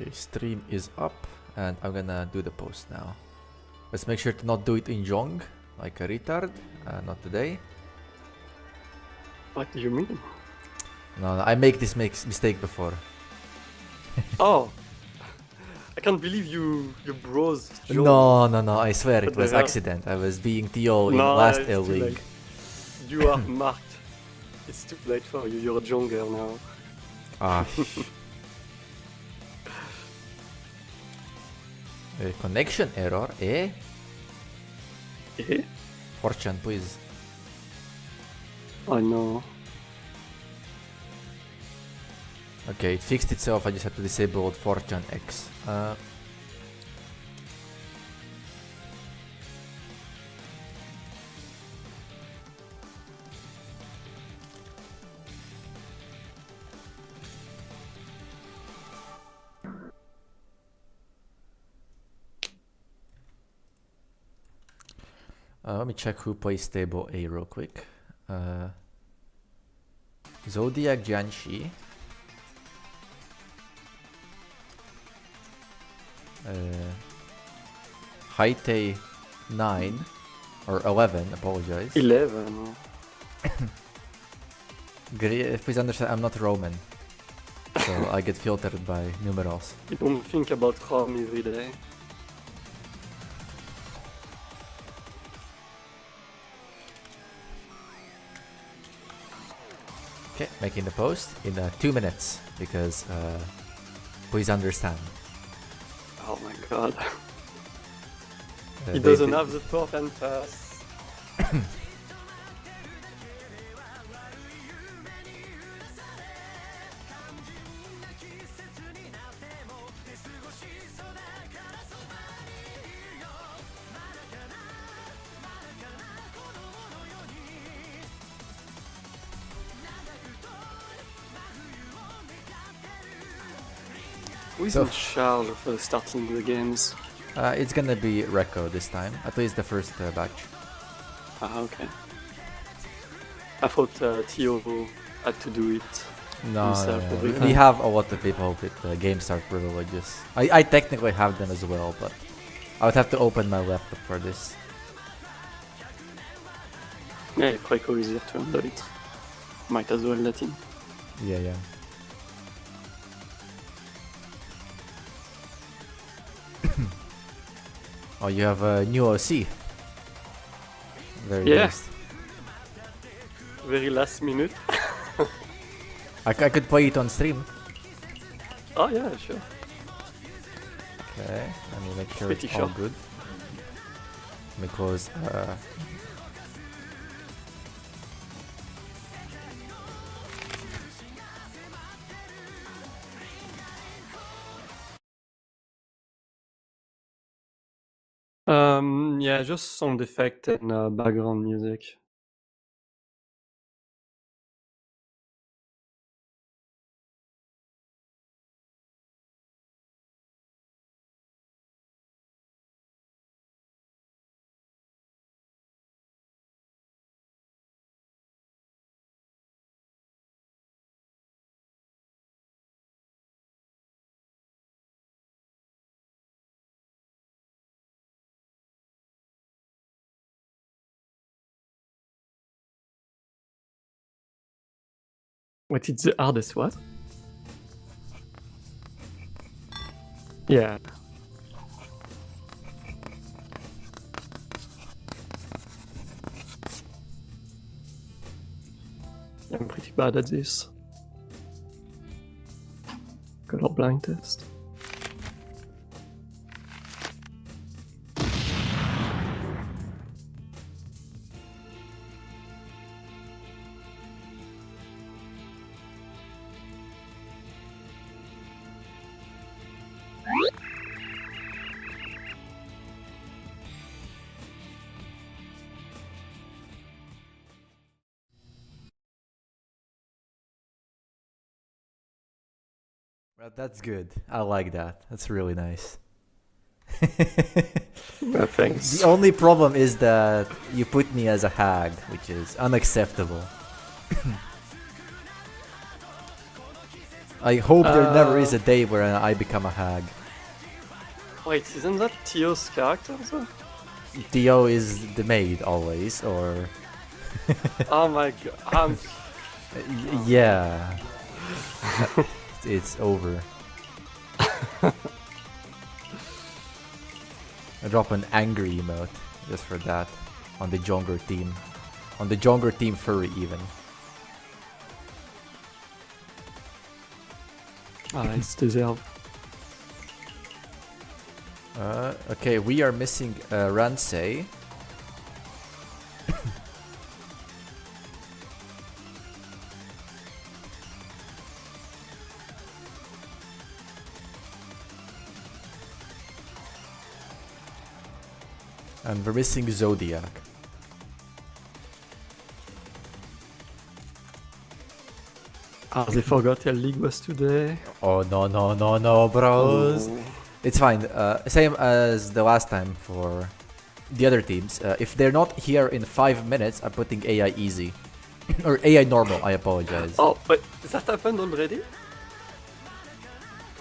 Okay, stream is up, and I'm gonna do the post now. Let's make sure to not do it in Jong, like a retard. Not today. What do you mean? No, I make this mistake before. Oh, I can't believe you bros. No, I swear What it the was hell? accident. I was being TO in No, last it's L too League. late. You are marked. It's too late for you. You're a jonger now. Ah. Connection error, eh? Eh? Fortune, please. I know. Okay, it fixed itself. I just had to disable Fortune X. Let me check who plays table A real quick. Zodiac Janshi. Haite 9 or 11, apologize. 11. Please understand, I'm not Roman, so I get filtered by numerals. You don't think about Rome every day. Okay, making the post in 2 minutes because please understand. Oh my god. He They doesn't did- have the top and pass. Who is So- in charge of starting the games? It's gonna be Reco this time, at least the first batch. Ah, okay. I thought Tio had to do it. No, Himself every we time. have a lot of people with game start privileges. I technically have them as well, but I would have to open my laptop for this. Yeah, if Reiko is here to handle it, might as well let him. Yeah. Oh, you have a new OC. Very Yeah. nice. Very last minute. I could play it on stream. Oh yeah, sure. Okay, let me make sure Pretty it's all sure. good. Because Yeah, just sound effect and background music. What is the hardest what? Yeah. I'm pretty bad at this. Color blind test. well, that's good. I like that. That's really nice. Thanks. The only problem is that you put me as a hag, which is unacceptable. I hope there never is a day where I become a hag. Wait, isn't that Tio's character though? Theo is the maid always, or Oh my god. yeah, it's over. I drop an angry emote just for that on the Jonger team, on the Jonger team furry even. It's deserved. Okay, we are missing Ransei. And we're missing Zodiac. Ah, they forgot El League was today. Oh no, bros. Oh. It's fine. Same as the last time for the other teams. If they're not here in 5 minutes, I'm putting AI easy. Or AI normal, I apologize. Oh, but that happened already?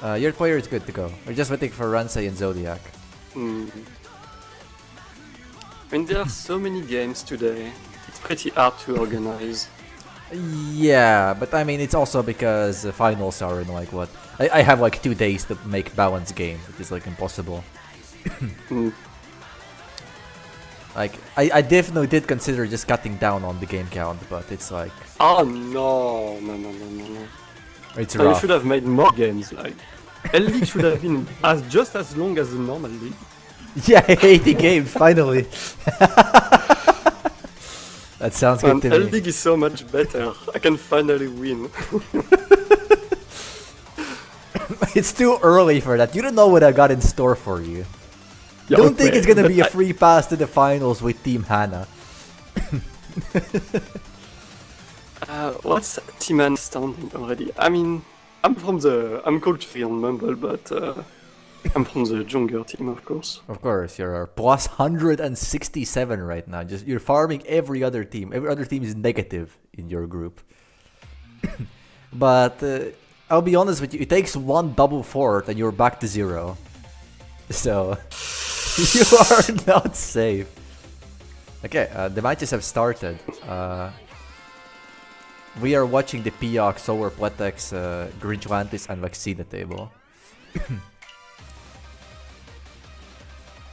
Your player is good to go. We're just waiting for Ransei and Zodiac. I mean, there are so many games today. It's pretty hard to organize. Yeah, but I mean, it's also because the finals are in like what? I have like 2 days to make balanced game, which is like impossible. Like, I definitely did consider just cutting down on the game count, but it's like... Oh no. It's So you rough. should have made more games, like... El League should have been just as long as the normal league. Yeah, 80 games, finally. That sounds good And to El me. League is so much better. I can finally win. It's too early for that. You don't know what I got in store for you. Yeah, Don't think okay, it's gonna but be a free pass to the finals with Team Hannah. What's T-Man standing already? I mean, I'm called Free on Mumble, but I'm from the Jonger team, of course. Of course, you're plus 167 right now. Just you're farming every other team. Every other team is negative in your group. But I'll be honest with you, it takes one double fort and you're back to 0. So you are not safe. Okay, the matches have started. We are watching the Piok, Solar Pletex, Grinchlantis, and Vaccina table.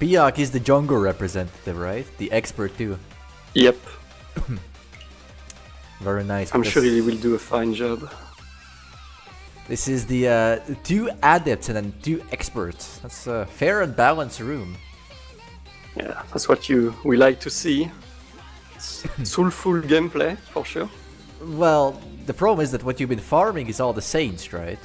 Piok is the jungle representative, right? The expert too. Yep. Very nice. I'm sure he will do a fine job. This is the 2 adepts and then 2 experts. That's a fair and balanced room. Yeah, that's what we like to see. Soulful gameplay, for sure. Well, the problem is that what you've been farming is all the Saints, right?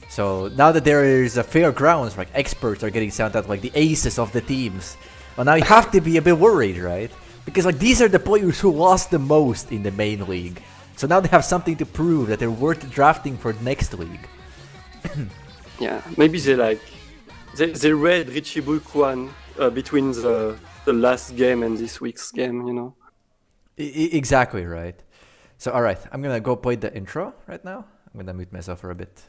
So now that there is a fair grounds, like experts are getting sent out like the aces of the teams. Well, now you have to be a bit worried, right? Because like these are the players who lost the most in the main league. So now they have something to prove that they're worth drafting for the next league. Yeah, maybe they read Richie Book 1 between the last game and this week's game, you know? Exactly, right. So alright, I'm gonna go play the intro right now. I'm gonna mute myself for a bit.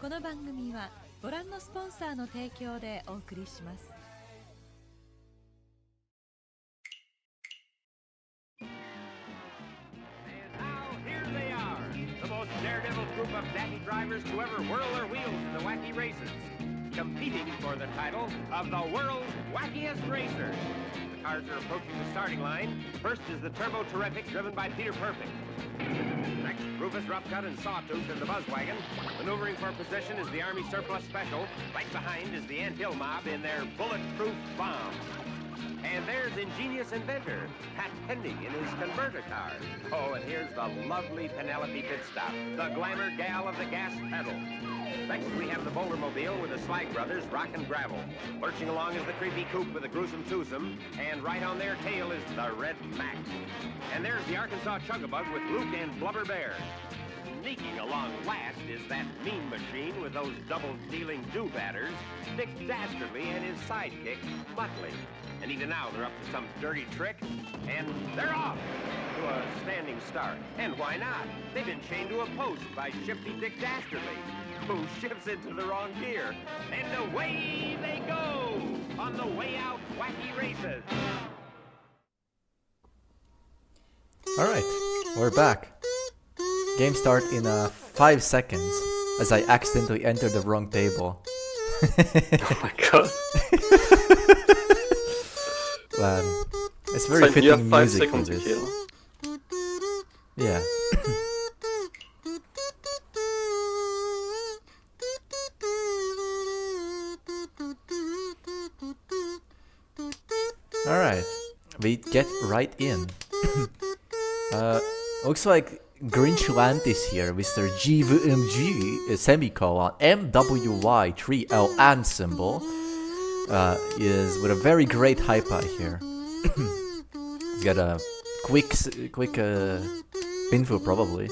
この番組はご覧のスポンサーの提供でお送りします。The most daredevil group of natty drivers to ever whirl their wheels in the wacky races, competing for the title of the world's wackiest racer. The cars are approaching the starting line. First is the Turbo Terrific, driven by Peter Perfect. Next, Rufus Roughcut and Sawtooth in the Buzzwagon. Maneuvering for position is the Army Surplus Special. Right behind is the Ant Hill Mob in their bulletproof bomb. And there's ingenious inventor, Pat Pending, in his converter car. Oh, and here's the lovely Penelope Pitstop, the glamour gal of the gas pedal. Next, we have the Bouldermobile with the Slag Brothers, Rock and Gravel. Lurching along is the creepy Coupe with the gruesome twosome, and right on their tail is the Red Max. And there's the Arkansas Chugabug with Luke and Blubber Bear. Sneaking along last is that mean machine with those double-dealing do-batters, Dick Dastardly and his sidekick, Muttley. And even now they're up to some dirty trick, and they're off to a standing start. And why not? They've been chained to a post by Shifty Dick Dastardly, who shifts into the wrong gear. And away they go on the way out wacky races. Alright, we're back. Game start in 5 seconds as I accidentally entered the wrong table. Oh my god. Man, it's very fitting you have 5 music for seconds to this. kill. Yeah. Alright, we get right in. Looks like Grinchland here, Mr. GVMG, semicolon, MWY3L and symbol, is with a very great hyper here. He's got a quick pinful probably.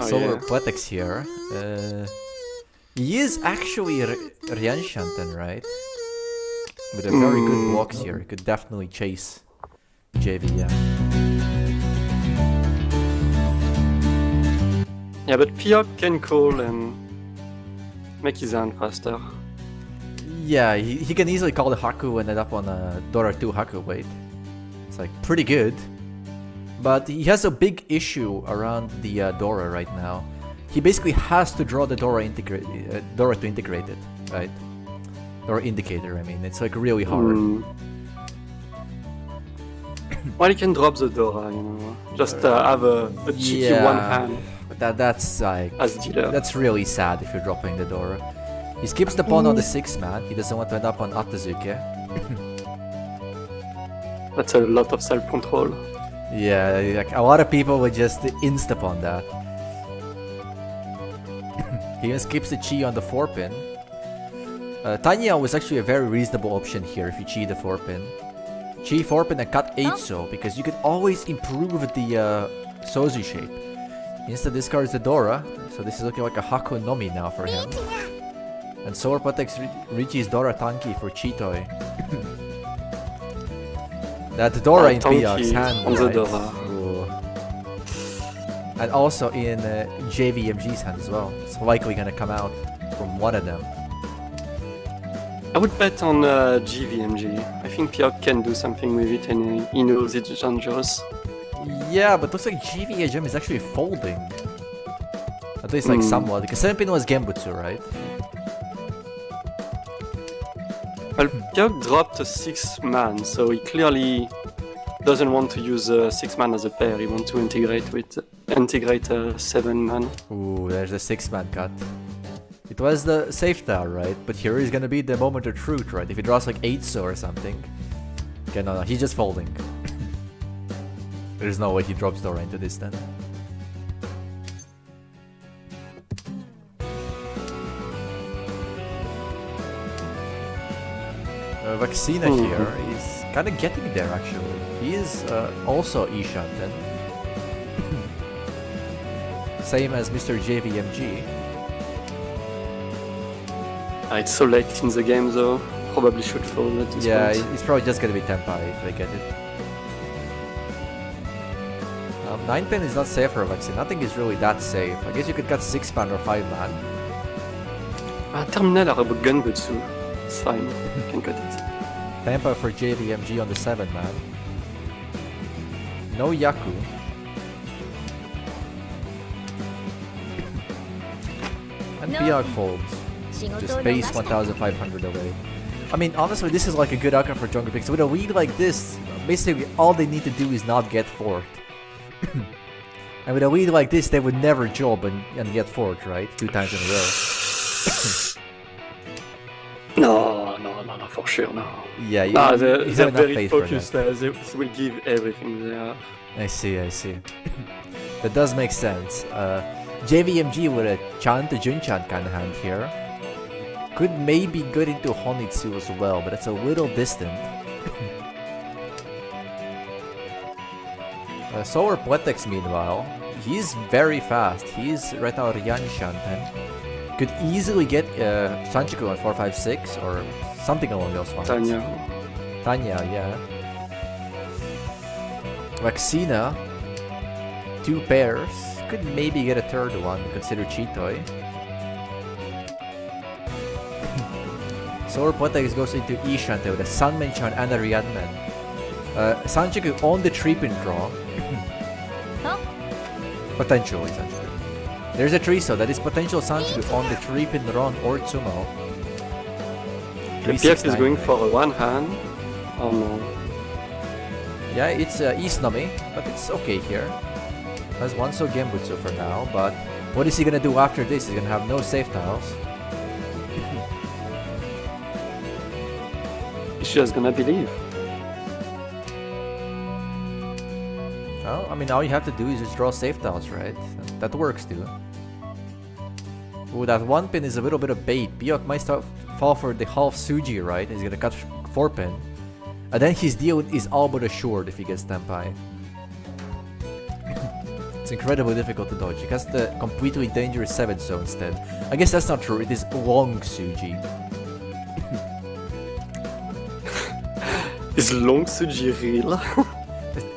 Solar Pletex here. He is actually Ryanshanten, right? With a very good blocks here, he could definitely chase JVM. Yeah, but Piok can call and make his hand faster. Yeah, he can easily call the Haku and end up on a Dora 2 Haku weight. It's like pretty good. But he has a big issue around the Dora right now. He basically has to draw the Dora Dora to integrate it, right? Dora indicator, I mean, it's like really hard. Well, he can drop the Dora, you know. Just have a cheeky one hand. That's like as dealer. That's really sad if you're dropping the Dora. He skips the pawn on the 6-man. He doesn't want to end up on Atazuke. That's a lot of self-control. Yeah, like a lot of people would just insta-pawn that. He even skips the Chi on the 4-pin. Tanya was actually a very reasonable option here if you Chi the 4-pin. Chi 4-pin and cut 8-so, because you could always improve the Sozu shape. Insta discards the Dora, so this is looking like a Haku Nomi now for him. And Solar Protects Richi's Dora Tanki for Chitoi. That Dora in Piok's hand, on the right? Dora. Ooh. And also in JVMG's hand as well. It's likely gonna come out from one of them. I would bet on GVMG. I think Piok can do something with it and he knows it's dangerous. Yeah, but looks like GVHM is actually folding. At least like somewhat, because 7-pin was Genbutsu, right? Well, Piok dropped a 6-man, so he clearly doesn't want to use a 6-man as a pair. He wants to integrate a 7-man. Ooh, there's the 6-man cut. It was the safe tower, right? But here is gonna be the moment of truth, right? If he draws like 8-so or something. Okay, no, he's just folding. There's no way he drops Dora into this then. Vaccina here is kind of getting there actually. He is also Ishanten. Same as Mr. JVMG. It's so late in the game though. Probably should fold at this point. It's probably just gonna be Tenpai if they get it. 9 pin is not safe for Vexen. Nothing is really that safe. I guess you could cut 6 man or 5 man. Terminal are about Gunbutsu. It's fine. You can cut it. Tampa for JVMG on the 7 man. No Yaku. And Piog folds. Just base 1500 away. I mean, honestly, this is like a good outcome for jungle picks. With a lead like this, basically all they need to do is not get fourth. And with a lead like this, they would never job and get fourth, right? 2 times in a row. No, for sure, no. Yeah, They're he's have enough very faith for focused. that. They will give everything they have. I see. That does make sense. JVMG with a Chan to Junchan kind of hand here. Could maybe get into Honitsu as well, but it's a little distant. Solar Pletex, meanwhile, he's very fast. He's right now Ryan Shanten. Could easily get Sanchiku on 456 or something along those lines. Tanya, yeah. Vaccina, 2 pairs. Could maybe get a third one, consider Chitoy. Solar Pletex goes into Ishante with a Sanmenchan and a Ryanman. Sanchiku on the 3-pin draw. Potentially, Sanchiku. There's a 3, so that is potential Sanchiku on the 3-pin run or Tsumo. The PF is going for a 1 hand. Oh no. Yeah, it's Izanami, but it's okay here. Has 1 so Genbutsu for now, but what is he gonna do after this? He's gonna have no safe tiles. He's just gonna believe. Well, I mean, all you have to do is just draw safe tiles, right? That works too. Ooh, that 1 pin is a little bit of bait. Biok might fall for the half Suji, right? He's gonna cut 4 pin. And then his deal is all but assured if he gets Tenpai. It's incredibly difficult to dodge. He has the completely dangerous 7 so instead. I guess that's not true, it is long Suji. Is long Suji real?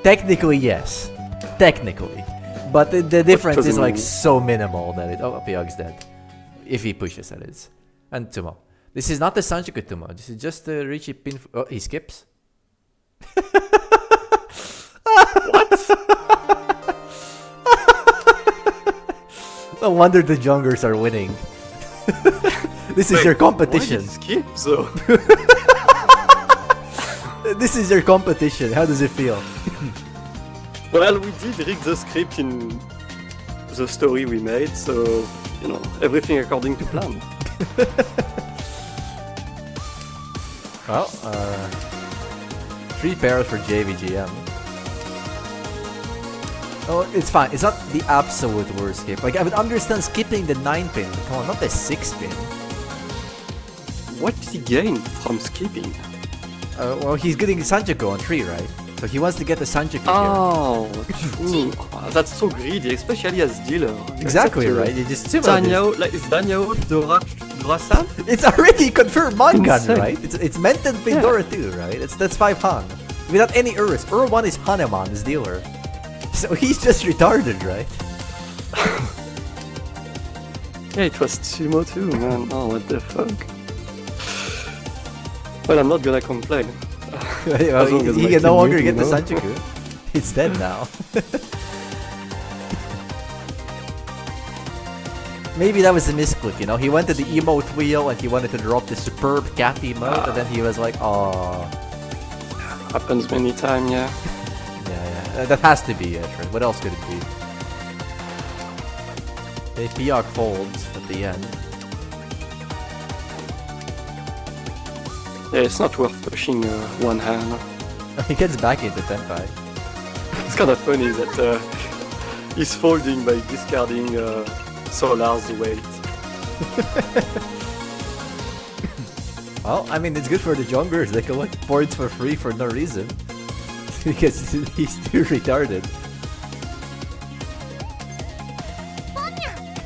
Technically, yes. Technically. But the difference is like mean? so minimal that it... Oh, Pyog's dead. If he pushes, that is. And Tumo. This is not the Sanchiku Tumo. This is just the Richie pin... Oh, he skips? What? No wonder the Jungers are winning. This is your competition. Why did he skip, so? This is your competition. How does it feel? Well, we did read the script in the story we made, so, you know, everything according to plan. Well, 3 pairs for JVGM. Oh, it's fine. It's not the absolute worst skip. Like, I would understand skipping the 9 pin. Come on, not the 6 pin. What did he gain from skipping? Well, he's getting Sanchiku on 3, right? So he wants to get the Sanchiku here. Oh, true. That's so greedy, especially as dealer. Exactly, Except, right? You just Danyao, like, is Danyao Dora-san? It's already confirmed Mangan, Insane. right? It's meant to be Dora 2, right? That's 5 Han. Without any Urus. Ur 1 is Haneman, his dealer. So he's just retarded, right? Yeah, it was Tsumo too, man. Oh, what the fuck. Well, I'm not gonna complain. Well, As long as he my can no team longer win, get you the know? Sanchiku. It's dead now. Maybe that was a misclick, you know? He went to the emote wheel and he wanted to drop the superb cat emote, and then he was like, oh. Happens many times, yeah. Yeah. That has to be it, right? What else could it be? The Piog folds at the end. Yeah, it's not worth pushing one hand. He gets back into Tenpai. It's kind of funny that he's folding by discarding Solar's weight. Well, I mean, it's good for the junglers. They collect points for free for no reason. Because he's too retarded.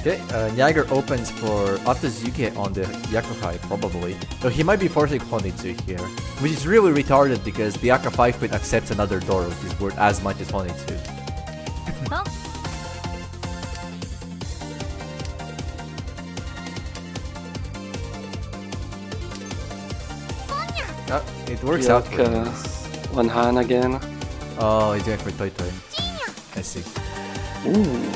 Okay, Niagara opens for Atazuke on the Yakuhai, probably. So he might be forcing Honitsu here. Which is really retarded because the Yaka 5 pin accepts another door, which is worth as much as Honitsu. It works out. For him. One hand again. Oh, he's going for Toy Toy. I see. Ooh.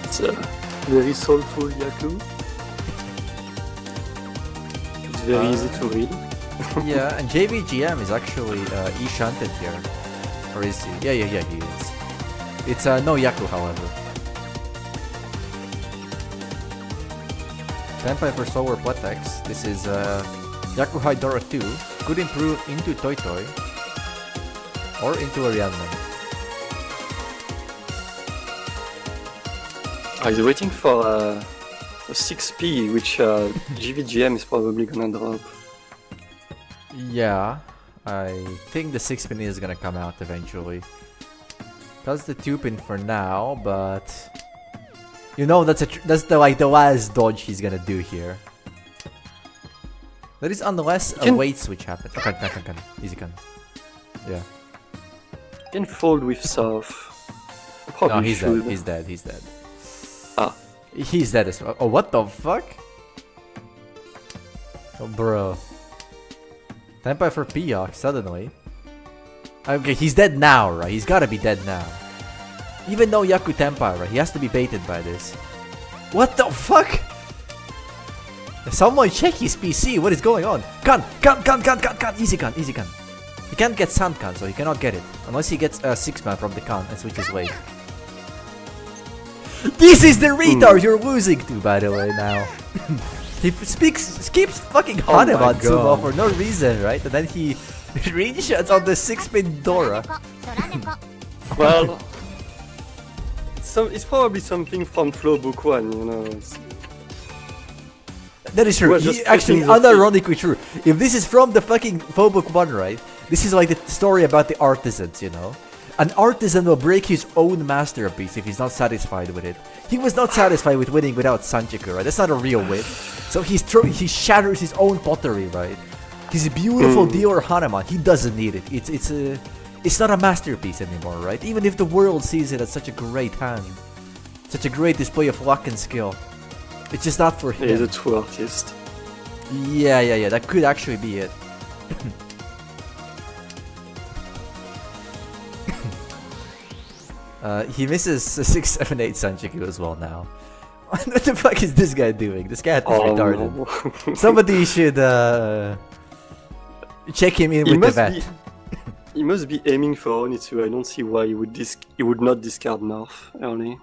It's a very soulful Yaku. It's very easy to read. Yeah, and JVGM is actually E-shunted here. Or is he? Yeah, he is. It's no Yaku, however. Senpai for Solar Pletex. This is Yaku Haidora 2. Could improve into Toy Toy. Or into Ariadne. I was waiting for a 6P, which GVGM is probably gonna drop. Yeah, I think the 6-pin is gonna come out eventually. That's the 2-pin for now, but you know that's the last dodge he's gonna do here. That is unless a weight switch happens. Okay, can. Easy can. Yeah. Can fold with Soft. No, he's dead. He's dead. Ah. He's dead as well. Oh, what the fuck? Oh, bro. Senpai for Piyok, suddenly. Okay, he's dead now, right? He's gotta be dead now. Even though Yaku Tenpai, right? He has to be baited by this. What the fuck? Someone check his PC. What is going on? Gun! Easy gun. He can't get Sand Gun, so he cannot get it. Unless he gets a 6-man from the Khan and switches way. This is the retard you're losing to, by the way, now. He keeps fucking hot about Sumo for no reason, right? And then he range shots on the 6-pin Dora. Well, it's probably something from Flow Book 1, you know. That is true. Actually, unironically true. If this is from the fucking Flow Book 1, right? This is like the story about the artisans, you know? An artisan will break his own masterpiece if he's not satisfied with it. He was not satisfied with winning without Sanchiku, right? That's not a real win. So he shatters his own pottery, right? His beautiful dealer Hanuman, he doesn't need it. It's not a masterpiece anymore, right? Even if the world sees it as such a great hand, such a great display of luck and skill, it's just not for him. He's a true artist. Yeah. That could actually be it. He misses 6, 7, 8 Sanchiku as well now. What the fuck is this guy doing? This cat is retarded. No. Somebody should check him in with the vet. He must be aiming for Onitsu. I don't see why he would not discard North early.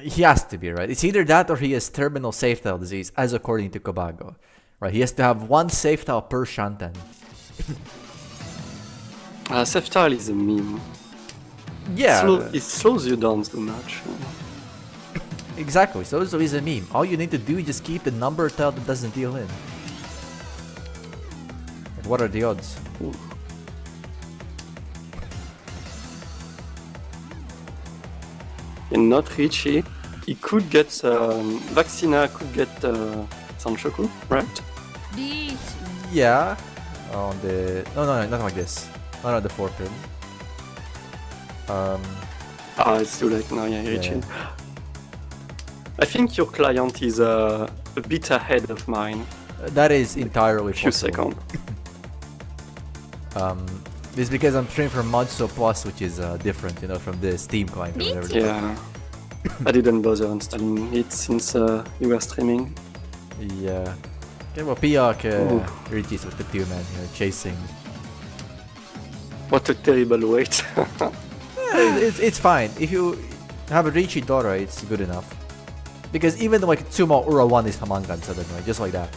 He has to be, right? It's either that or he has terminal Safetile disease, as according to Kobago. Right? He has to have 1 Safetile per Shanten. Safetile is a meme. Yeah. It slows you down too much. Exactly, so is a meme. All you need to do is just keep the number tile that doesn't deal in. And what are the odds? Ooh. And not Richie. He could get Vaccina could get Sanchoku, right? Yeah. On the no, not like this. Not on the 4-pin. It's too late now, yeah, Richie. I think your client is a bit ahead of mine. That is entirely few possible. seconds. This is because I'm streaming from Modso Plus, which is different, you know, from the Steam client or whatever. Yeah. I didn't bother installing it since you were streaming. Yeah. Okay, well, Piyok Richie's with the 2-man here, chasing. What a terrible wait. It's fine. If you have a Richie Dora, it's good enough. Because even like Tsumo Ura 1 is Hamangan suddenly, just like that.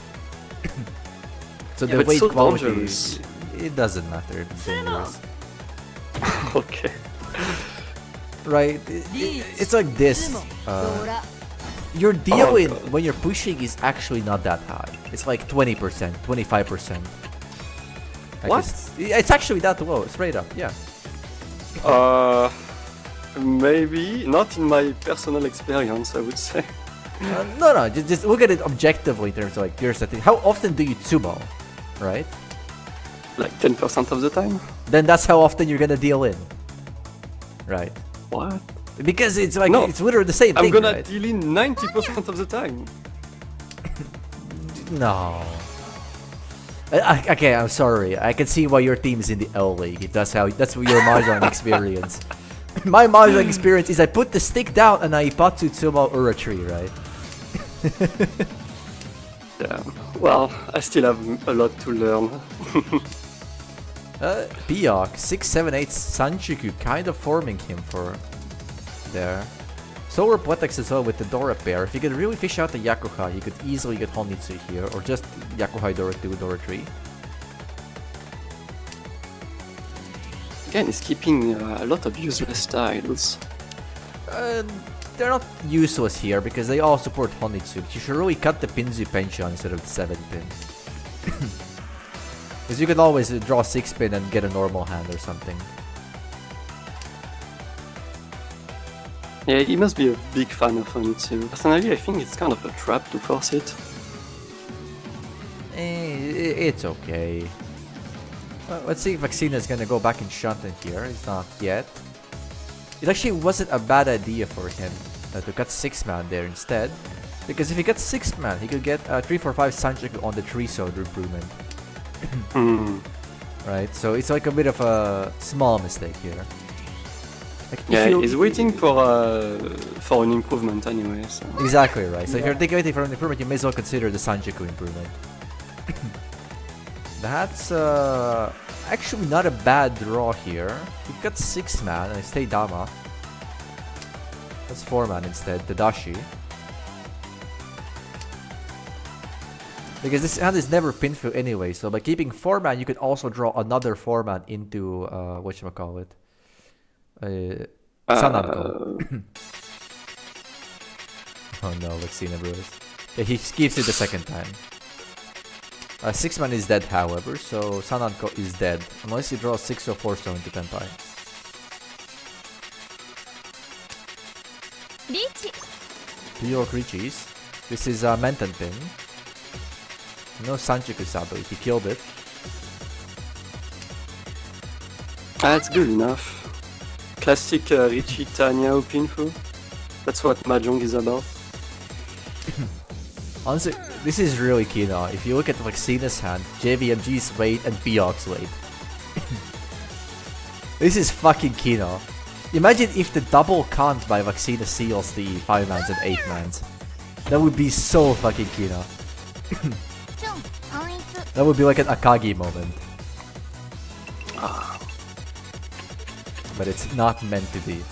So yeah, the weight so quality, dangerous. It doesn't matter. It's dangerous. Okay. Right? It's like this. Your deal when you're pushing is actually not that high. It's like 20%, 25%. What? It's actually that low, straight up, yeah. Maybe not in my personal experience, I would say. No, just look at it objectively in terms of like your setting. How often do you Tsubo, right? Like 10% of the time. Then that's how often you're gonna deal in. Right. What? Because it's like, No. it's literally the same I'm thing, gonna right? deal in 90% of the time. No. Okay, I'm sorry. I can see why your team is in the L League. If that's your Mahjong experience. My Mahjong experience is I put the stick down and I Ipatsu Tsumo Ura tree, right? Yeah. Well, I still have a lot to learn. Biok, 6, 7, 8, Sanjuku, kind of forming him for there. Solar Pletex as well with the Dora pair. If you could really fish out the Yakuha, you could easily get Honitsu here, or just Yakuha Dora 2, Dora 3. Again, he's keeping a lot of useless tiles. They're not useless here because they all support Honitsu. But you should really cut the Pinzu Pension instead of the 7 pin. Because you could always draw 6 pin and get a normal hand or something. Yeah, he must be a big fan of Onitsu. Personally, I think it's kind of a trap to force it. It's okay. Let's see if Vaccina is gonna go back in Shanten here. He's not yet. It actually wasn't a bad idea for him to cut 6-man there instead. Because if he gets 6-man, he could get 3, 4, 5 Sanjuku on the 3-sword improvement. Right, so it's like a bit of a small mistake here. Like, Yeah, he's waiting for an improvement anyway. So. Exactly right. So if you're waiting for an improvement, you may as well consider the Sanjuku improvement. That's actually not a bad draw here. He got 6-man and I stay Dama. That's 4-man instead, Tadashi. Because this hand is never pinful anyway, so by keeping 4-man, you could also draw another 4-man into whatchamacallit. Sananko. Oh no, Vaccina Bros. Yeah, he keeps it the second time. 6-man is dead, however, so Sananko is dead. Unless you draw 6 or 4 stone to Tenpai. Pure Richi's. This is Menten Pin. No Sanjuku sadly, he killed it. That's good enough. Classic Richie Tanya Pinfu. That's what Mahjong is about. Honestly, this is really key now. If you look at Vaccina's hand, JVMG's weight and Biok's weight. This is fucking key now. Imagine if the double count by Vaccina seals the 5-mans and 8-mans. That would be so fucking key now. That would be like an Akagi moment. But it's not meant to be.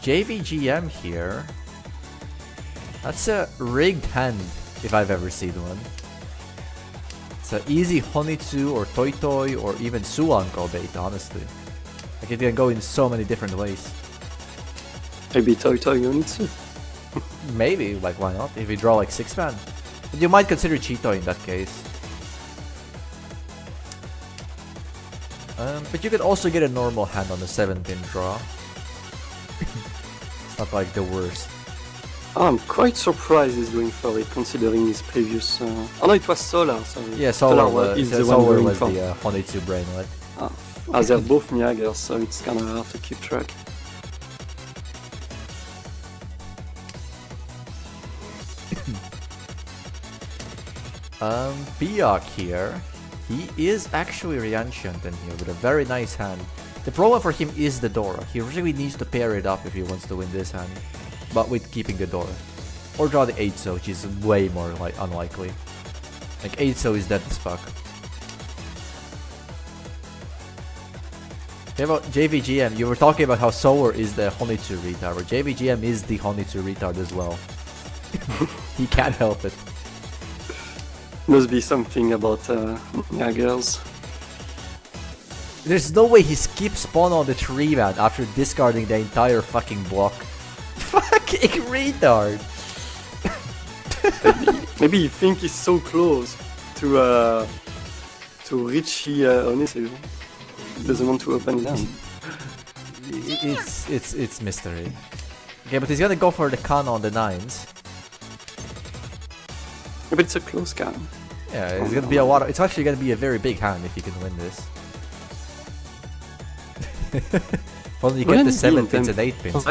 JVGM here. That's a rigged hand if I've ever seen one. It's an easy Honitsu or Toi Toi or even Suanko bait, honestly. Like it can go in so many different ways. Maybe Toi Toi Onitsu. Maybe, like why not? If you draw like 6-man. But you might consider Cheeto in that case. But you could also get a normal hand on the 7-pin draw. It's not like the worst. I'm quite surprised he's going for it, considering his previous... Oh no, it was Solar, sorry. Yeah, Solar is the one Solar going was for. the Honitsu brainlet. They're both Miyagers, so it's kind of hard to keep track. Biok here. He is actually Ryanshanten here with a very nice hand. The problem for him is the Dora. He really needs to pair it up if he wants to win this hand. But with keeping the Dora. Or draw the 8-so, which is way more unlikely. Like 8-so is dead as fuck. Okay, about JVGM, you were talking about how Solar is the Honitsu retard, but JVGM is the Honitsu retard as well. He can't help it. Must be something about Miyagers. There's no way he skips spawn on the 3-man after discarding the entire fucking block. Fucking retard! Maybe you think he's so close to Richie Onitsu. Doesn't want to open it down. It's mystery. Okay, but he's gonna go for the Kana on the 9s. But it's a close count. Yeah, it's gonna be a lot. It's actually gonna be a very big hand if you can win this. Well, you get the 7 pins and 8 pins.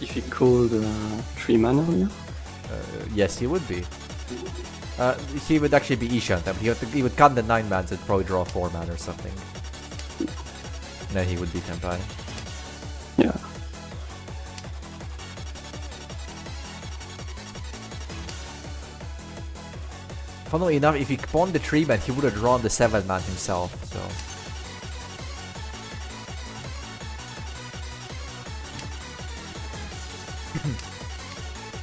If he called 3 mana here? Yes, he would be. He would actually be Ishan. He would cut the 9 mans and probably draw 4 mana or something. And then he would be Tenpai. Yeah. Funnily enough, if he pawned the 3 man, he would have drawn the 7 man himself, so.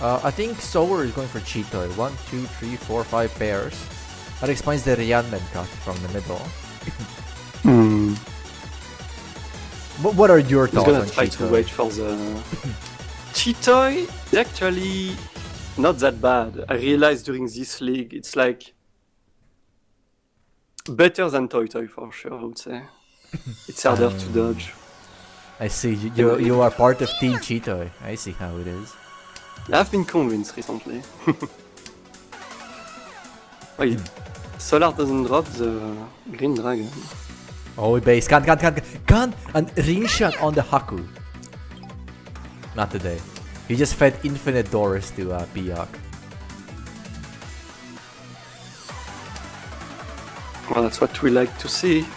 I think Solar is going for Cheetoy. 1, 2, 3, 4, 5 pairs. That explains the Ryanmen cut from the middle. But what are your thoughts on He's gonna try to wait for the... Cheetoy is actually not that bad. I realized during this league, it's like... better than Toy Toy for sure, I would say. It's harder to dodge. I see, you are part of Team Cheetoy. I see how it is. I've been convinced recently. Wait, Solar doesn't drop the Green Dragon. Oh, base. Can! And Rinshan on the Haku. Not today. He just fed infinite doors to Piak. Well, that's what we like to see.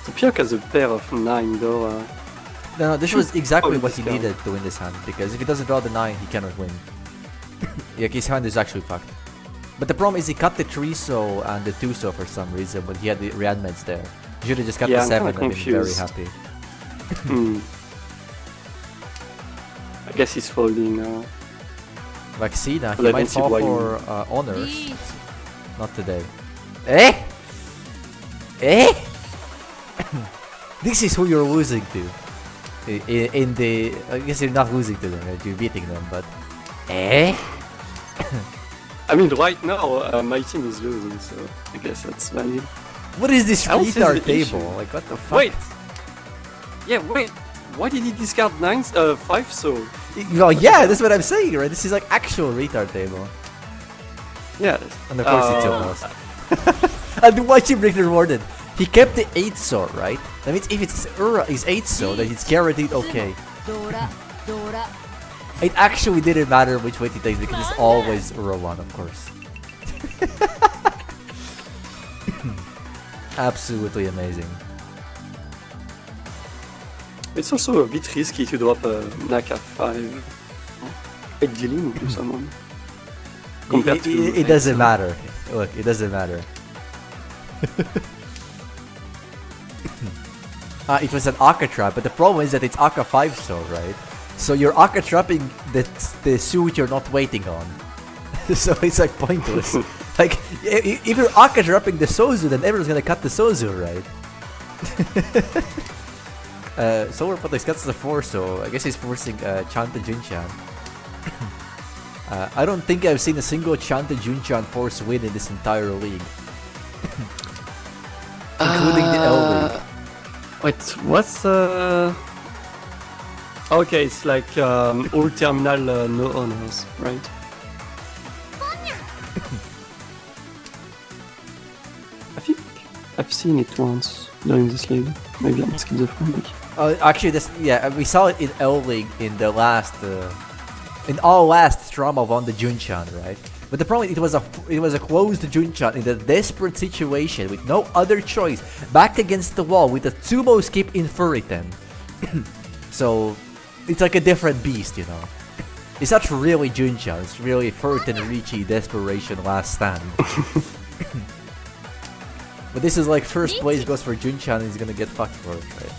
So Piak has a pair of 9 Dora. No, this was exactly Oh, what he discount. needed to win this hand, because if he doesn't draw the 9, he cannot win. Like, his hand is actually fucked. But the problem is he cut the 3-so and the 2-so for some reason, but he had the Ryanmeds there. He should have just cut Yeah, the I'm 7 kinda and been very confused. happy. I guess he's folding now. Like Cena, he Well, I might don't see fall why for you- honors. Not today. Eh? Eh? This is who you're losing to. In the... I guess you're not losing to them, right? You're beating them, but... Eh? I mean, right now, my team is losing, so I guess that's valid. What is this Else is retard the table? issue. Like, what the fuck? Wait! Yeah, wait! Why did he discard 5 so? Well, yeah, that's what I'm saying, right? This is like actual retard table. Yeah. And of course he still lost. And watch him break the rewarded. He kept the 8-so, right? That means if it's Ura is 8-so, then it's guaranteed okay. It actually didn't matter which way he takes because it's always Ura 1, of course. Absolutely amazing. It's also a bit risky to drop a Naka 5. Like dealing to someone. Compared to It doesn't matter. Look, it doesn't matter. It was an Akka trap, but the problem is that it's Akka 5-so, right? So you're Akka trapping the suit you're not waiting on. So it's like pointless. Like, if you're Akka trapping the Sozu, then everyone's gonna cut the Sozu, right? Solar Protect cuts the 4-so. I guess he's forcing Chanta Junchan. I don't think I've seen a single Chanta Junchan force win in this entire league. Including the L League. Wait, what's okay, it's like all terminal no honors, right? I think I've seen it once during this league. Maybe I'm schizophrenic. Actually, we saw it in L League in the last, in our last Strama on the Junchan, right? But the problem, it was a closed Junchan in a desperate situation with no other choice, back against the wall with a Tsubo skip in Furiten. So it's like a different beast, you know. It's not really Junchan, it's really Furiten Ricci desperation last stand. But this is like first place goes for Junchan and he's gonna get fucked for it, right?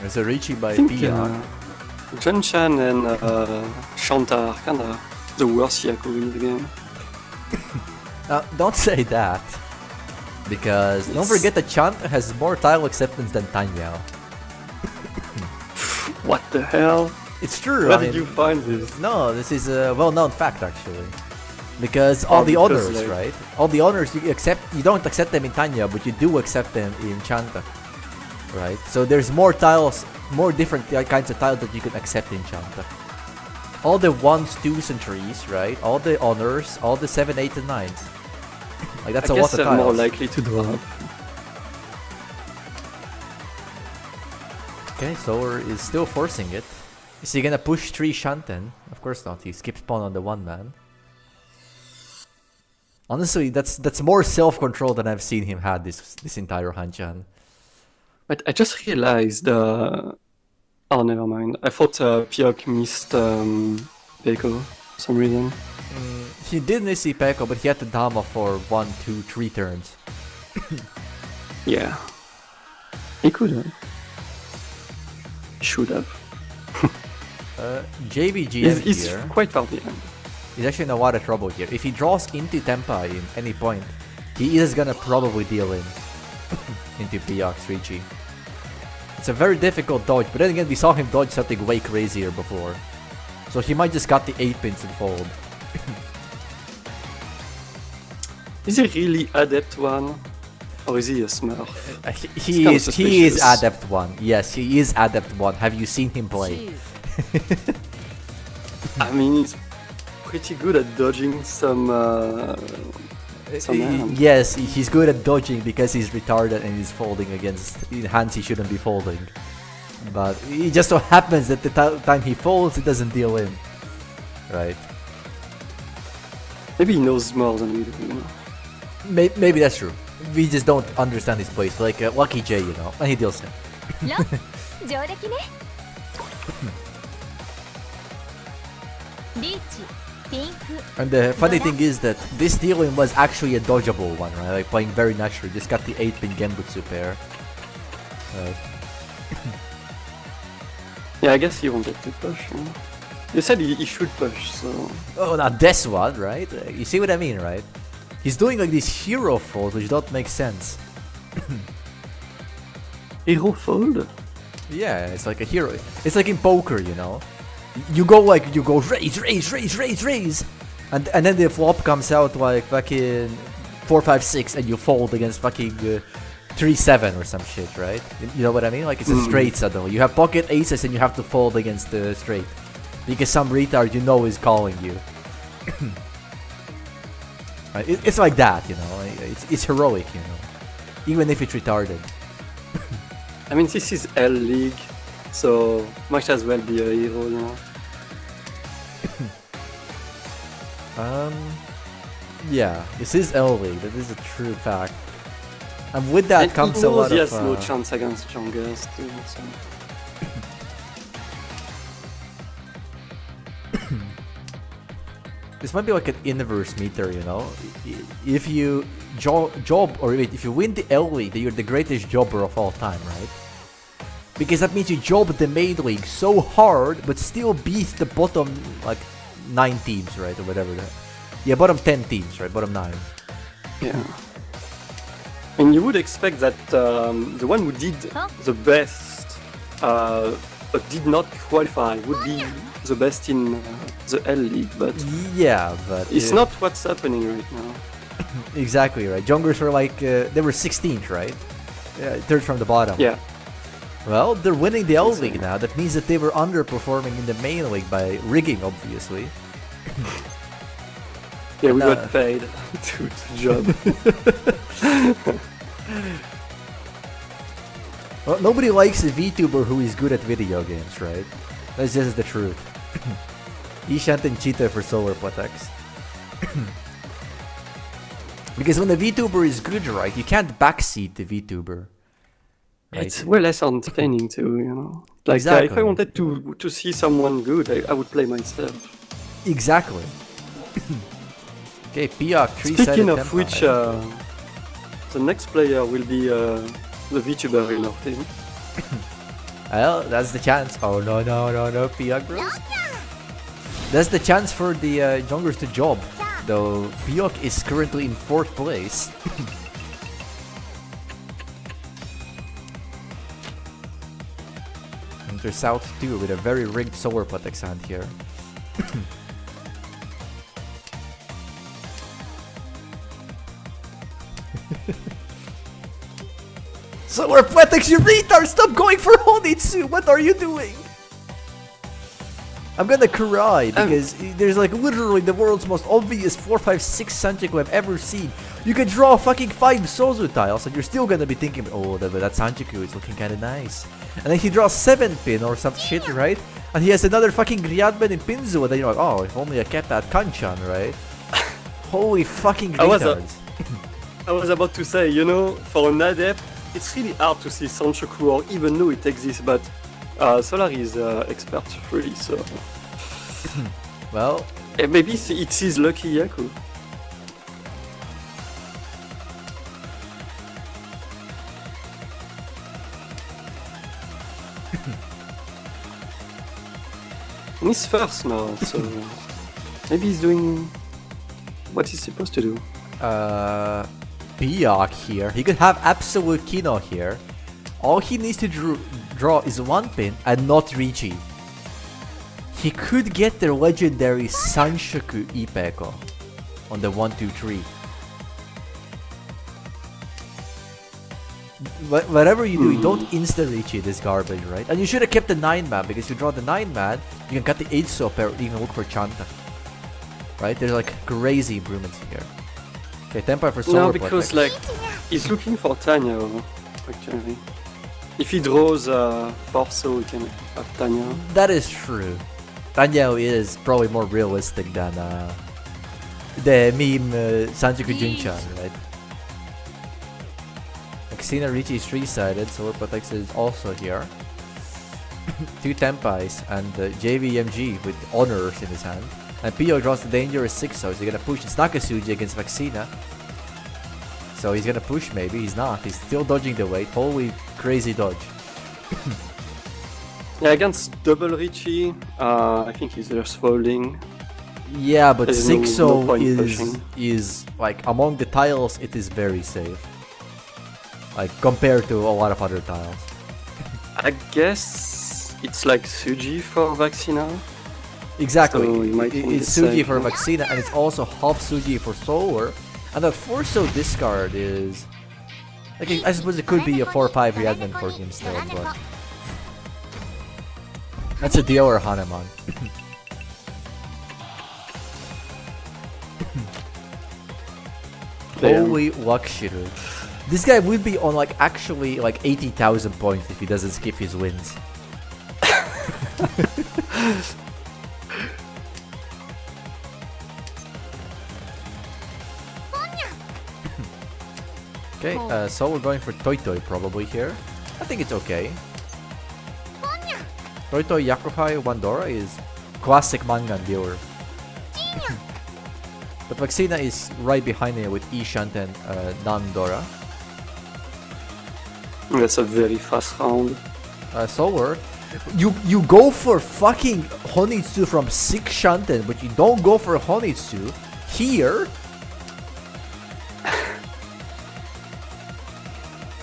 There's a Ricci by Pia. Junchan and Shanta are kinda the worst Yaku in the game. Don't say that. Because don't forget that Chanta has more tile acceptance than Tanyao. What the hell? It's true. Where I did mean, you find this? No, this is a well-known fact actually. Because all the because, honors, like- right? All the honors you don't accept them in Tanya, but you do accept them in Chanta. Right? So there's more tiles, more different kinds of tiles that you can accept in Chanta. all the 1s, 2s, and 3s, right? All the honors, all the 7, 8, and 9s. Like that's I a guess lot of they're more tiles. likely to drop. Okay, Solar is still forcing it. Is he gonna push 3 Shanten? Of course not. He skips pawn on the 1-man. Honestly, that's more self-control than I've seen him had this entire Hanchan. But I just realized. Oh, never mind. I thought Piok missed Peko for some reason. He did miss Peko, but he had the Dama for 1, 2, 3 turns. Yeah. He could have. Should have. JBGM He's here. quite far behind. He's actually in a lot of trouble here. If he draws into Tempa in any point, he is gonna probably deal in into Piok 3G. It's a very difficult dodge, but then again, we saw him dodge something way crazier before. So he might just got the 8 pins and fold. Is he really Adept 1? Or is he a Smurf? He kinda is suspicious. Adept 1. Yes, he is Adept 1. Have you seen him play? I mean, he's pretty good at dodging some hand. Yes, he's good at dodging because he's retarded and he's folding against hands he shouldn't be folding. But it just so happens that the time he folds, it doesn't deal in. Right. Maybe he knows more than we do, you know? Maybe that's true. We just don't understand his plays, like Lucky J, you know, and he deals in. 上出来ねリーチピンク And the funny thing is that this deal-in was actually a dodgeable one, right? Like playing very naturally. Just got the 8-pin Genbutsu pair. Right. Yeah, I guess he wanted to push. You know? You said he should push, so... Oh, not this one, right? You see what I mean, right? He's doing like these hero folds which don't make sense. Hero fold? Yeah, it's like a hero. It's like in poker, you know? You go raise, and then the flop comes out like fucking 4-5-6 and you fold against fucking 3-7 or some shit, right? You know what I mean? Like it's a straight suddenly. You have pocket aces and you have to fold against the straight. Because some retard you know is calling you. Right? It's like that, you know? It's heroic, you know? Even if it's retarded. I mean, this is L League, so might as well be a hero, you know? Yeah, this is L League. That is a true fact. And with that And comes he a knows lot he of... has no chance against Jungers too, so... This might be like an inverse meter, you know? If you job, or wait, if you win the L League, then you're the greatest jobber of all time, right? Because that means you job the main league so hard, but still beat the bottom, like, 9 teams, right? Or whatever. Yeah, bottom 10 teams, right? Bottom 9. Yeah. And you would expect that the one who did the best but did not qualify would be the best in the L League, but Yeah, but... it's not what's happening right now. Exactly, right? Jungers were like, they were 16th, right? Third from the bottom. Yeah. Well, they're winning the L League now. That means that they were underperforming in the main league by rigging, obviously. Yeah, we No. got paid to job. Well, nobody likes a VTuber who is good at video games, right? That's just the truth. Ishant and Cheetah for Solar Pletex. Because when the VTuber is good, right, you can't backseat the VTuber. Right? It's way less entertaining too, you know. Like Exactly. if I wanted to see someone good, I would play myself. Exactly. Okay, Piok, 3-sided Speaking of tempo, which, right? the next player will be the VTuber in our team. Well, that's the chance. Oh no, Piok bros. That's the chance for the Jungers to job. Though Piok is currently in 4th place. Enter South 2 with a very rigged Solar Pletex hand here. Solar Pletex, you retard! Stop going for Honitsu! What are you doing? I'm gonna cry because there's like literally the world's most obvious 4-5-6 Sanchiku I've ever seen. You can draw fucking 5 Sozu tiles and you're still gonna be thinking, oh, that Sanchiku is looking kinda nice. And then he draws 7 pin or some shit, right? And he has another fucking Griadben in Pinzu, and then you're like, oh, if only I kept that Kanchan, right? Holy fucking retards. I was about to say, you know, for an adept, it's really hard to see Sanchoku or even know it exists, but Solar is expert free, so... Well... maybe it's his lucky Yaku. And he's first now, so... maybe he's doing what he's supposed to do. Biak here. He could have absolute Kino here. All he needs to draw is 1 pin and not Ricci. He could get the legendary Sanshoku Ipeko on the 1-2-3. Whatever you do, you don't insta-Ricci this garbage, right? And you should have kept the 9-man, because you draw the 9-man, you can cut the 8 pair or even look for Chanta. Right? There's like crazy improvements here. Okay, Tempai for Solar. No, because like, he's looking for Tanya, actually. If he draws Forso, he can have Tanya. That is true. Tanya is probably more realistic than the meme Sanjuku Junchan, right? Xena Ricci is 3-sided, Solar Protects is also here. 2 Tempais and JVMG with honors in his hand. And Pio draws the dangerous 6, so he's gonna push. It's Nakasuji against Vaccina. So he's gonna push maybe, he's not. He's still dodging the weight. Holy crazy dodge. Yeah, against double Ricci, I think he's just folding. Yeah, but There's 6-0 no pushing. is like among the tiles it is very safe. Like compared to a lot of other tiles. I guess it's like Suji for Vaccina. Exactly. So you might It's think Suji it's for safe. Vaccina and it's also half Suji for Solar. And that 4-so discard is... like, I suppose it could be a 4-5 Riadman for him still, but... that's a Dio or Hanuman. Damn. Holy Luxury. This guy would be on like actually like 80,000 points if he doesn't skip his wins. Okay, so we're going for Toy Toy probably here. I think it's okay. Toy Toy Yakuhai Wandora is classic manga dealer. But Vaccina is right behind it with Ishanten Nandora. That's a very fast round. Solar, you go for fucking Honitsu from 6 Shanten, but you don't go for Honitsu here.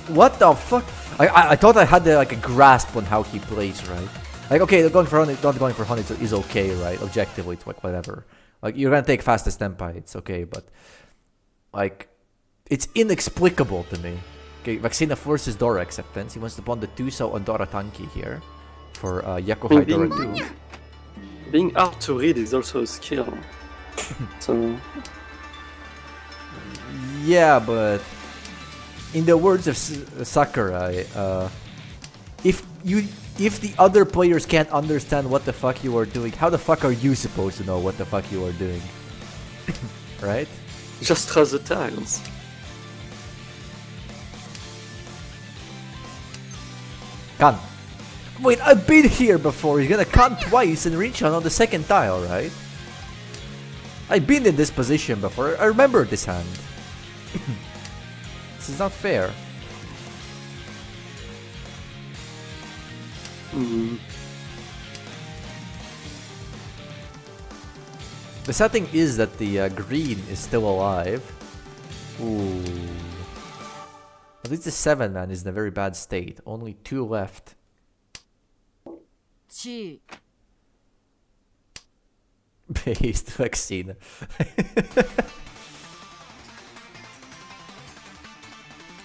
What the fuck? I thought I had like a grasp on how he plays, right? Like, okay, not going for Honitsu is okay, right? Objectively, it's like whatever. Like, you're gonna take fastest Tempai, it's okay, but like, it's inexplicable to me. Okay, Vaccina forces Dora acceptance. He wants to bond the 2-so on Dora Tanki here for Yakuhai Dora 2. Being hard to read is also a skill. So yeah, but in the words of Sakurai, if the other players can't understand what the fuck you are doing, how the fuck are you supposed to know what the fuck you are doing? Right? just trust the tiles. Kan. Wait, I've been here before. He's gonna con twice and reach on the second tile, right? I've been in this position before. I remember this hand. This is not fair. The setting is that the green is still alive. Ooh. At least the 7-man is in a very bad state. Only 2 left. Chi. Based vaccine.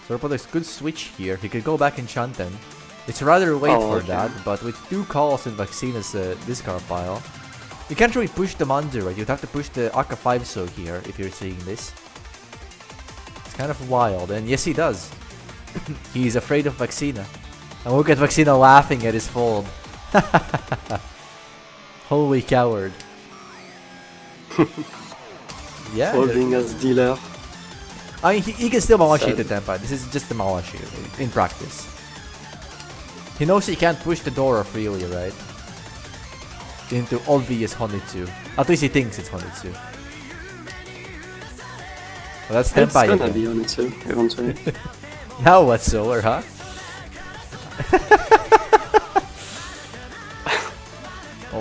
Sorpodex could switch here. He could go back in Shanten. It's rather late for that, but with 2 calls in Vaccina's discard pile, You can't really push the Manzu, right? You'd have to push the Aka 5 so here if you're seeing this. It's kind of wild, and yes, he does. He's afraid of Vaccina. And look at Vaccina laughing at his fold. Holy coward. Yeah. Folding as dealer. I mean, he can still Mawashi Sad. to Tempa. This is just the Mawashi in practice. He knows he can't push the door freely, right? Into obvious Honitsu. At least he thinks it's Honitsu. Well, that's It's Tempai gonna again. be on it too, eventually. Now what's solar, huh?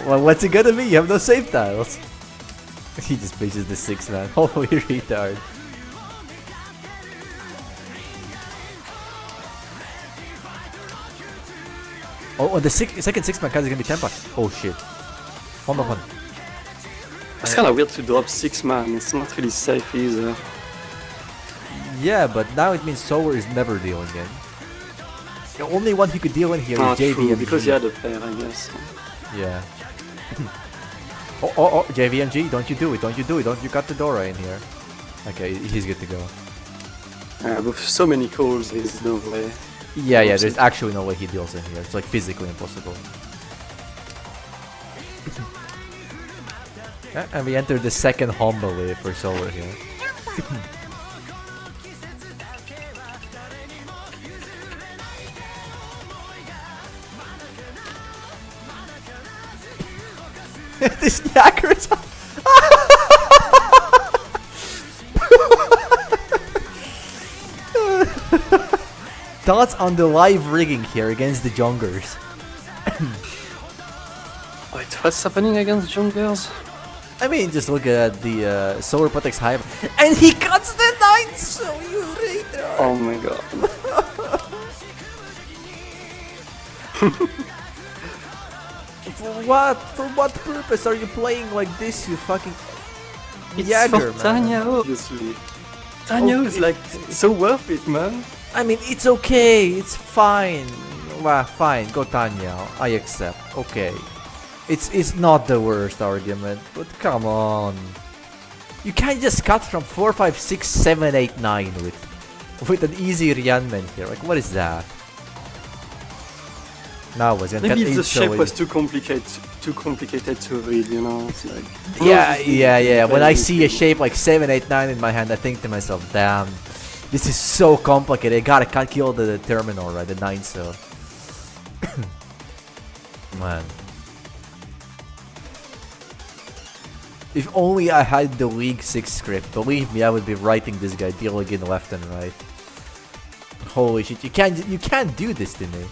Well, what's it gonna be? You have no save tiles. He just places the 6-man. Holy retard. Oh, the second 6-man card is gonna be Tempa. Oh shit. Hold on. It's kinda weird to drop 6 man, it's not really safe either. Yeah, but now it means Solar is never dealing in. The only one who could deal in here is True, JVMG. because you had a pair, I guess. Yeah. oh, JVMG, don't you do it, don't you do it, don't you cut the Dora in here. Okay, he's good to go. With so many calls, there's no way. Yeah, there's actually no way he deals in here. It's like physically impossible. Yeah, and we enter the second Humble wave for Solar here. This Yakuza. Thoughts on the live rigging here against the Jungers? Wait, what's happening against Jungers? I mean, just look at the Solar Protects Hive. And he cuts the 9, so you retard! Oh my god. For what? For what purpose are you playing like this, you fucking It's Jagger, for man? Tanya, obviously. Tanya is like so worth it, man. I mean, it's okay, it's fine. Well, fine, go Tanya, I accept. Okay. It's not the worst argument, but come on. You can't just cut from 4, 5, 6, 7, 8, 9 with an easy Ryanman here. Like, what is that? Now was gonna Maybe cut the 8 shape so was too complicated to read, you know? It's like... Yeah. When I see a shape like 7, 8, 9 in my hand, I think to myself, damn, this is so complicated. I gotta kill the terminal, right? The 9 so. Man. If only I had the League 6 script, believe me, I would be writing this guy dealing in left and right. Holy shit, you can't do this to me.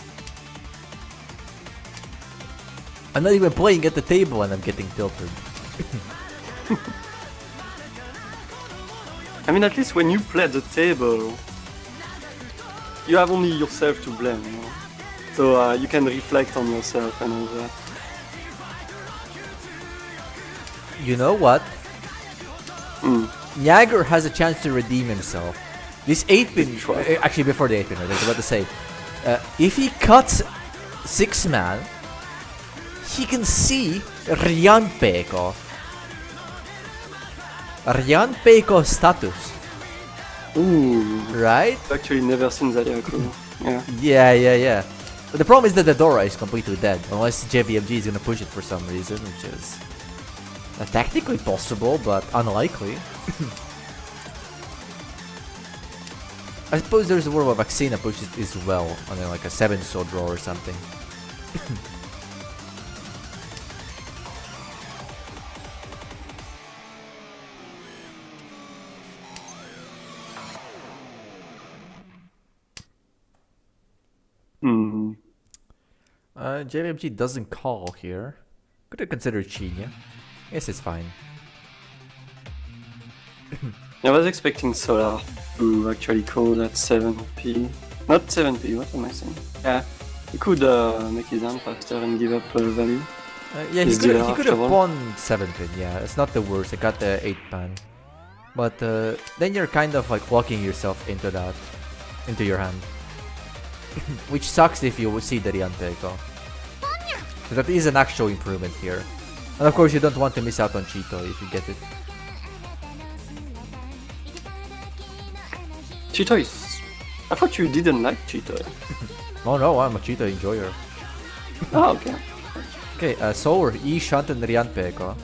I'm not even playing at the table and I'm getting tilted. I mean, at least when you play at the table, you have only yourself to blame, you know? So you can reflect on yourself and all that. You know what? Mm. Niagara has a chance to redeem himself. This 8-pin, Try. actually before the 8-pin, right, I was about to say, if he cuts 6-man, he can see Ryanpeiko. Ryanpeiko status, Ooh. right? Actually, never seen that Yeah. Yeah. But the problem is that the Dora is completely dead, unless JVMG is gonna push it for some reason, which is technically possible, but unlikely. I suppose there's a world where Vaccina pushes it as well, on like a 7-so draw or something. Hmm. JVMG doesn't call here. Could have considered Chinya. Yes, it's fine. I was expecting Solar to actually call that 7p. Not 7p, what am I saying? Yeah, he could make his hand faster and give up value. Yeah, he Is could there have after all? pawned 7-pin, yeah. It's not the worst, I got the 8-pan. But then you're kind of like locking yourself into that, into your hand. Which sucks if you see the Ryanpeiko. So that is an actual improvement here. And of course, you don't want to miss out on Cheeto if you get it. Cheetah is... I thought you didn't like Cheetah. Oh no, I'm a Cheeto enjoyer. Oh, okay. Okay, Solar, E, Shunt, and Rianpeko.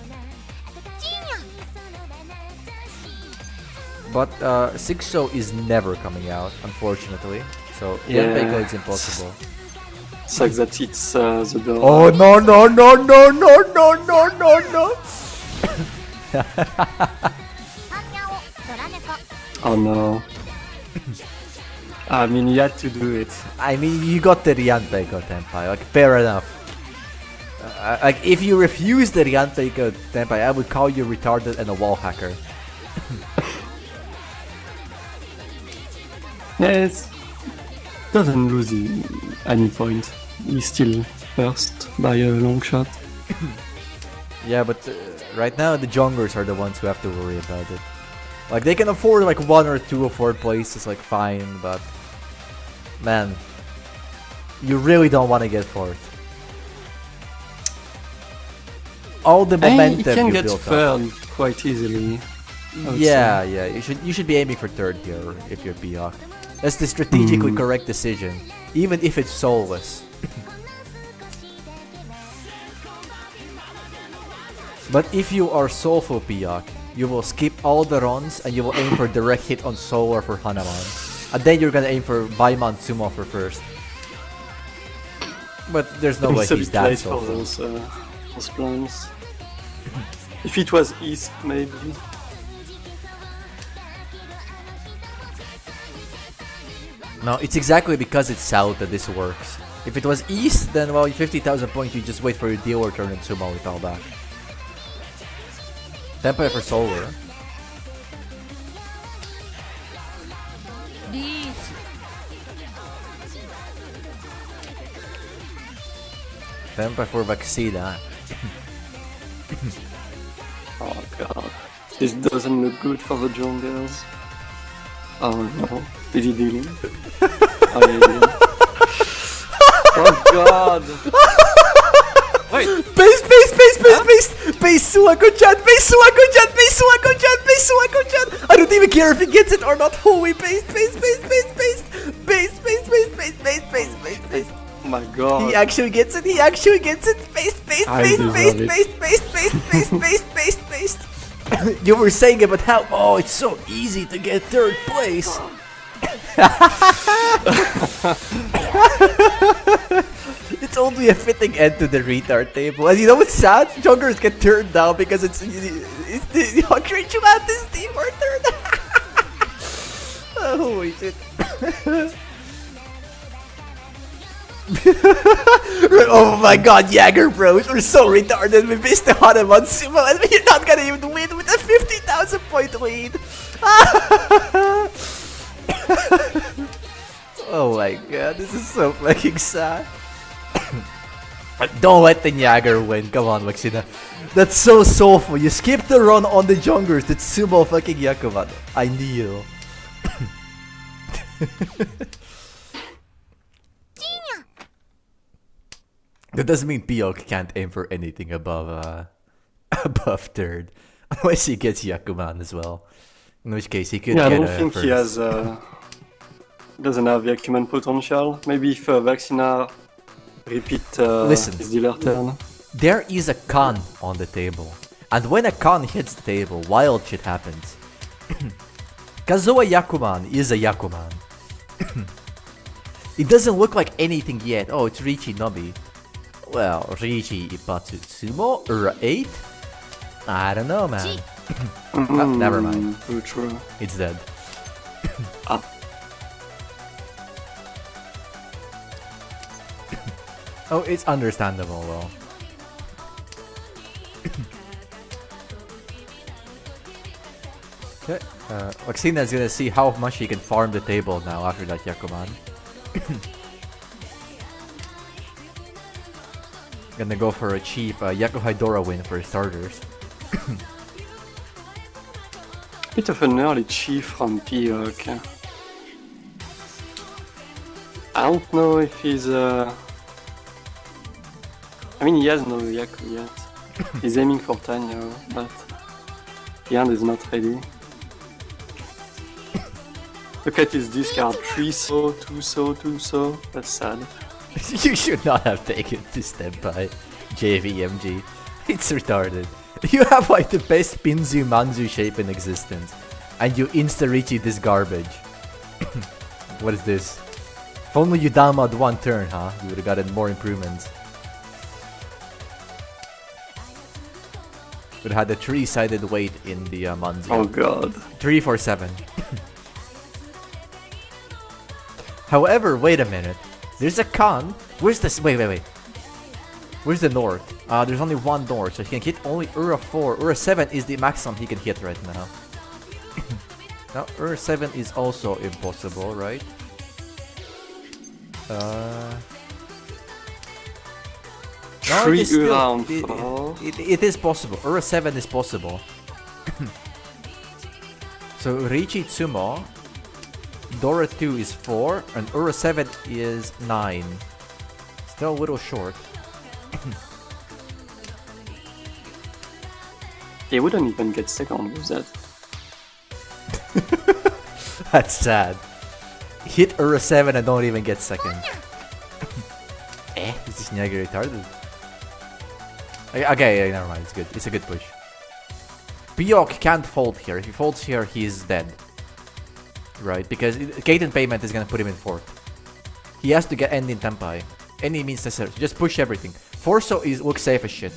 But 6-0 is never coming out, unfortunately. So Yeah. Rianpeko is impossible. Sucks that it's the door. Oh no no no no no no no no no! Oh no. I mean, you had to do it. I mean, you got the Rianpeko Tenpai, like fair enough. Like if you refuse the Rianpeko Tenpai, I would call you retarded and a wall hacker. Yes. Doesn't lose any point. He's still first by a long shot. Yeah, but right now the junglers are the ones who have to worry about it. Like they can afford like 1 or 2 or 4 places, like fine, but man, you really don't want to get fourth. All the momentum He can you get built up. third quite easily. I would Yeah, say. yeah, you should be aiming for third here if you're Biak. That's the strategically correct decision, even if it's soulless. But if you are soulful Biak, you will skip all the runs and you will aim for direct hit on Solar for Hanaman. And then you're gonna aim for Baiman Sumo for first. But there's no way It's a he's bit that late for soulful. those plans. If it was east, maybe. No, it's exactly because it's south that this works. If it was east, then well, 50,000 points, you just wait for your dealer turn and sumo it all back. Tempo for Solar. リーチ Tempo for Vaxida. Oh god. This doesn't look good for the junglers. Oh no. Did he deal him? Oh yeah, he did. Oh god! Wait! Base! Suako-chan! Base Suako-chan! I don't even care if he gets it or not. Holy base! Oh my god. He actually gets it! Base! You were saying about how, oh, it's so easy to get third place. It's only a fitting end to the retard table. And you know what's sad? Junglers get turned down because it's the Hungry Chumatis team are turned. Oh, holy shit. Oh my god, Jagger bros, we're so retarded. We missed the Hanuman Sumo and we're not gonna even win with a 50,000 point lead. Oh my god, this is so fucking sad. Don't let the Jagger win, come on Maxina. That's so soulful, you skipped the run on the junglers, that's sumo fucking Yakuman. I knew. That doesn't mean Biok can't aim for anything above above third. Unless he gets Yakuman as well. In which case he could Yeah, I get don't think first. he has doesn't have the acumen potential. Maybe if Vaxina repeat Listen. his dealer turn. There is a Khan on the table. And when a Khan hits the table, wild shit happens. Kazuha Yakuman is a Yakuman. It doesn't look like anything yet. Oh, it's Richi Nobi. Well, Richi Ipatsu Sumo? 8? I don't know, man. Never mind. True. It's dead. Ah. Oh, it's understandable though. Okay, Waxina is gonna see how much he can farm the table now after that Yakuman. Gonna go for a cheap Yaku Haidora win for starters. Bit of an early chief from Piok. I don't know if he's I mean, he has no Yaku yet. He's aiming for Tanya, but Yan is not ready. Look at his discard. 3 so, 2 so, 2 so. That's sad. You should not have taken this step by JVMG. It's retarded. You have like the best Pinzu Manzu shape in existence, and you insta-reachy this garbage. What is this? If only you download one turn, huh? You would have gotten more improvements. Would have had the 3-sided weight in the Manzu. Oh god. 3 for 7. However, wait a minute. There's a con. Where's this? Wait. Where's the north? There's only one north, so he can hit only Ura 4. Ura 7 is the maximum he can hit right now. Now, Ura 7 is also impossible, right? No, it is still, round it is possible. Ura 7 is possible. So Riichi Tsumo, Dora 2 is 4, and Ura 7 is 9. Still a little short. He wouldn't even get second with that. That's sad. Hit Ura 7 and don't even get second. Is this Nyagi retarded? Okay, never mind, it's good. It's a good push. Pyok can't fold here. If he folds here, he's dead. Right, because Kaiten Payment is gonna put him in 4th. He has to get end in Tempai. Any means necessary. Just push everything. Forso looks safe as shit.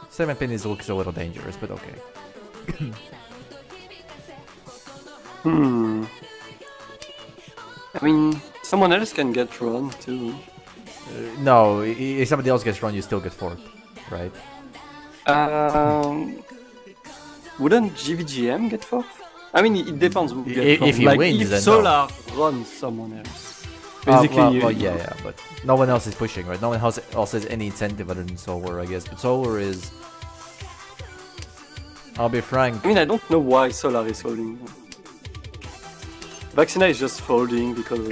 7 pin looks a little dangerous, but okay. I mean, someone else can get run too. No, if somebody else gets run, you still get 4th, right? Wouldn't GVGM get 4th? I mean, it depends. Who gets If he like, wins, if then Solar runs someone else. Basically, yeah, but no one else is pushing, right? No one else has any incentive other than Solar, I guess. But Solar is... I'll be frank. I mean, I don't know why Solar is folding. Vaccina is just folding because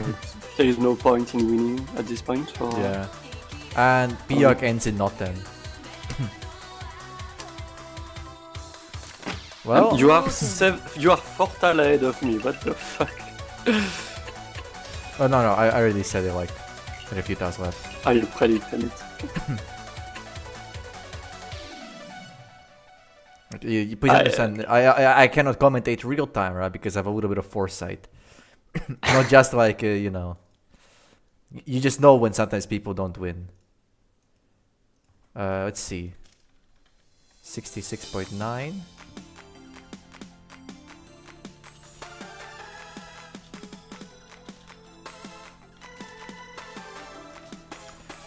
there is no point in winning at this point. Or... Yeah. And Pyok ends in not 10. Well, you are 4 tile ahead of me. What the fuck? Oh no, I already said it like a few tiles left. I predicted it. You please understand. I cannot commentate real time, right? Because I have a little bit of foresight. Not just like you know. You just know when sometimes people don't win. Let's see. 66.9.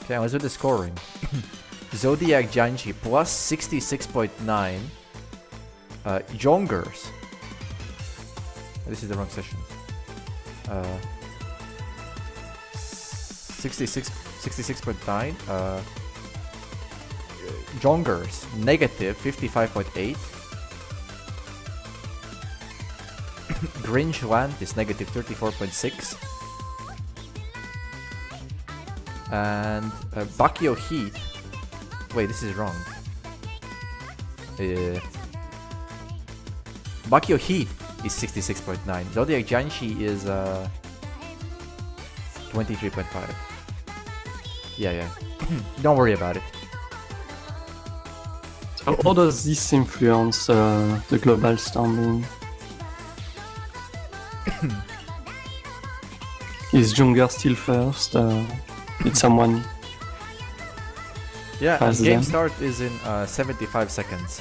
Okay, let's do the scoring. Zodiac Janshi plus 66.9. Jongers. This is the wrong session. 66.9. Jongers negative 55.8. Grinch Land is negative 34.6. And Bakio Heat. Wait, this is wrong. Bakio Heat is 66.9. Zodiac Janshi is 23.5. Yeah. Don't worry about it. So how does this influence the global standing? Is Junger still first? Did someone? Yeah, and pass game them? start is in 75 seconds.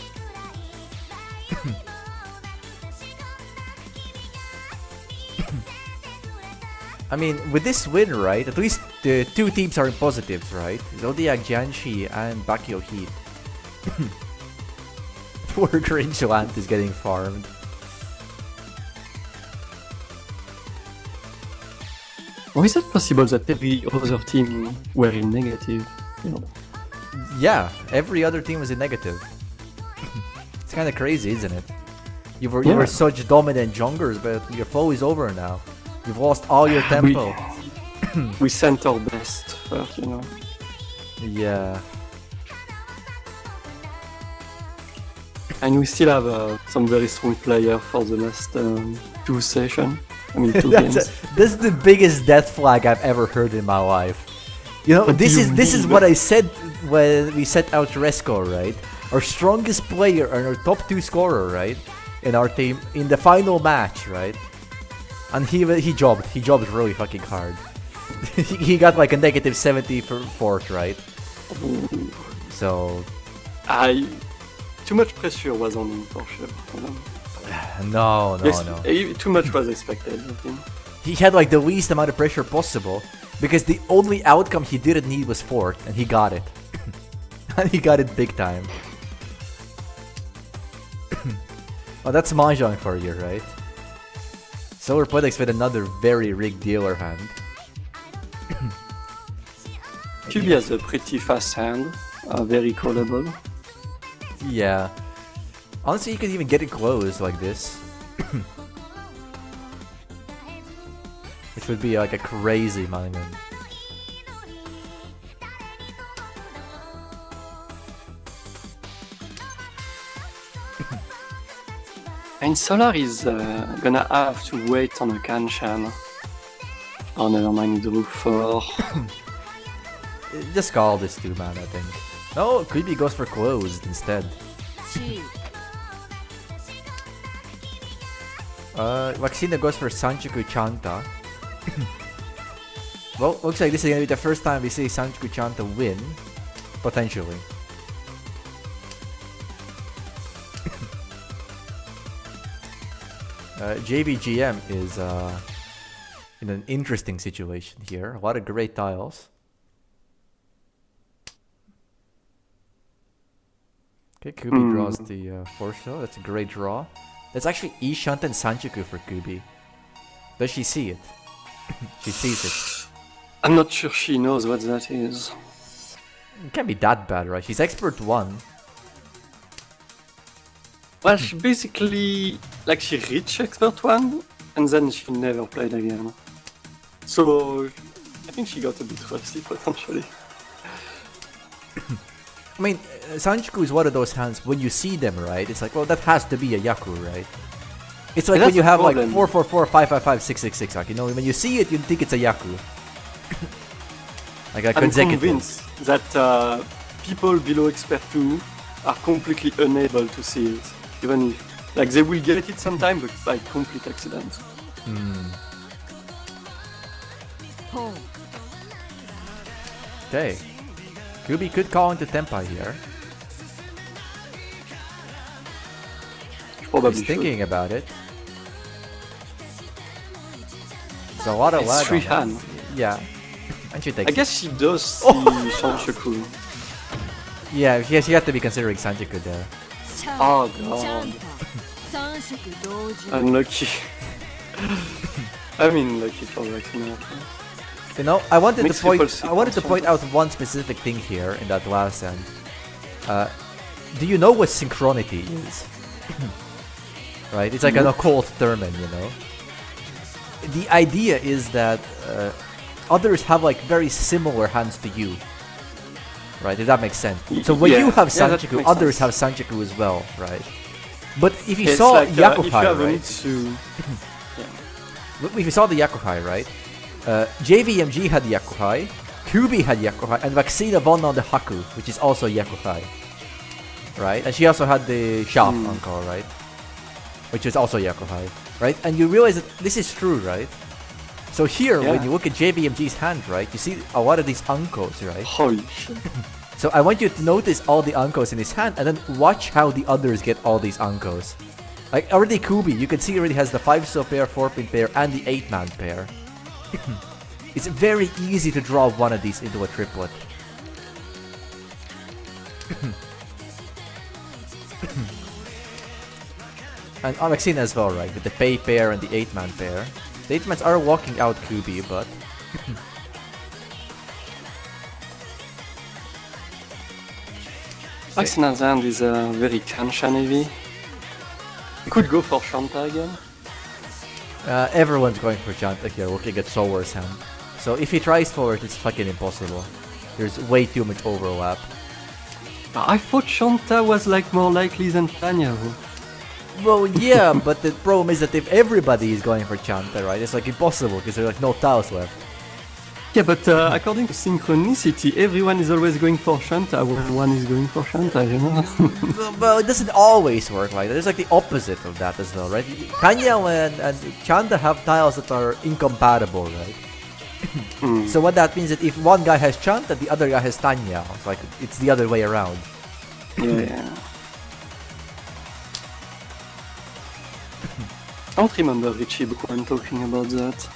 I mean, with this win, right, at least the two teams are in positives, right? Zodiac Janshi and Bakio Heat. Poor Grinchland is getting farmed. Or is it possible that every other team were in negative? You know? Yeah, every other team was in negative. It's kind of crazy, isn't it? You were such dominant jungers, but your flow is over now. You've lost all your tempo. We sent our best first, you know. Yeah. And we still have some very strong player for the last 2 sessions. I mean, 2 That's games. this is the biggest death flag I've ever heard in my life. You know, What this do is you this is mean? what I said when we set out Resco, right? Our strongest player and our top 2 scorer, right, in our team in the final match, right? And he jobbed really fucking hard. he got like a negative 70 for fourth, right? So Too much pressure was on him for sure. no. Too much was expected of him. He had like the least amount of pressure possible because the only outcome he didn't need was fourth, and he got it. And he got it big time. Well, that's Mahjong for you, right? Solar Podex with another very rigged dealer hand. QB has a pretty fast hand, very callable. Yeah. Honestly, you could even get it closed like this. Which would be like a crazy moment. And Solar is gonna have to wait on a Kanshan. Oh, never mind, drew 4. Just call this 2-man, I think. No, Creepy goes for closed instead. Waxina goes for Sanchoku Chanta. Well, looks like this is gonna be the first time we see Sanchoku Chanta win. Potentially. JVGM is in an interesting situation here. A lot of great tiles. Okay, Kubi draws the Forso. That's a great draw. That's actually E-Shunt and Sanchoku for Kubi. Does she see it? She sees it. I'm not sure she knows what that is. It can't be that bad, right? She's expert 1. Well, she basically, like, she reached expert 1, and then she never played again. So, I think she got a bit rusty, potentially. I mean, Sanchoku is one of those hands, when you see them, right? It's like, well, that has to be a Yaku, right? It's like And when you that's have the like problem. 444, 555, 666, like, you know, when you see it, you think it's a Yaku. Like a I'm consecutive. convinced that people below expert 2 are completely unable to see it. Even if, like, they will get it sometime, but by complete accident. Okay. Kubi could call into Tempai here. Probably He's should. thinking about it. There's a lot of It's lag free on that. hand. Yeah. And she I takes guess she does see Shanshoku. it. Yeah, she had to be considering Sanchoku there. Oh god. Unlucky. I mean, lucky for Vaccinator. You know, I wanted Makes to point. people see I wanted to point out one specific thing here in that last end. Do you know what synchronity is? Right, it's like an occult term, you know. The idea is that others have like very similar hands to you. Right, if that makes sense. So when Yeah. you have Yeah, that Sanchoku, makes others sense. have Sanchoku as well, right? But if you It's saw like, if you Yakuhai, have a right? Mitsu, If you saw the Yakuhai, right? JVMG had Yakuhai, Kubi had Yakuhai, and Vaccina won on the Haku, which is also Yakuhai. Right? And she also had the Shop Encore, right? Which is also Yakuhai. Right? And you realize that this is true, right? So here, when Yeah. you look at JVMG's hand, right? You see a lot of these Uncos, right? holy shit. So I want you to notice all the Uncos in his hand, and then watch how the others get all these Uncos. Like, already Kubi, you can see he already has the 5-so pair, 4-pin pair, and the 8-man pair. It's very easy to draw one of these into a triplet. And Alexina as well, right? With the pay pair and the 8-man pair. The 8-mans are walking out Kubi, but... Vaccina's hand is very Kanshan heavy. You could go for Shanta again. Everyone's going for Chanta here, looking at Solar's hand. So if he tries for it, it's fucking impossible. There's way too much overlap. I thought Shanta was like more likely than Tanya. Well, yeah, but the problem is that if everybody is going for Chanta, right, it's like impossible because there are like no tiles left. Yeah, but according to synchronicity, everyone is always going for Shanta when one is going for Shanta, you know? Well, it doesn't always work like that. There's like the opposite of that as well, right? Tanya and Chanta have tiles that are incompatible, right? So what that means is that if one guy has Chanta, the other guy has Tanya. It's like it's the other way around. Yeah. I don't remember Richie when talking about that.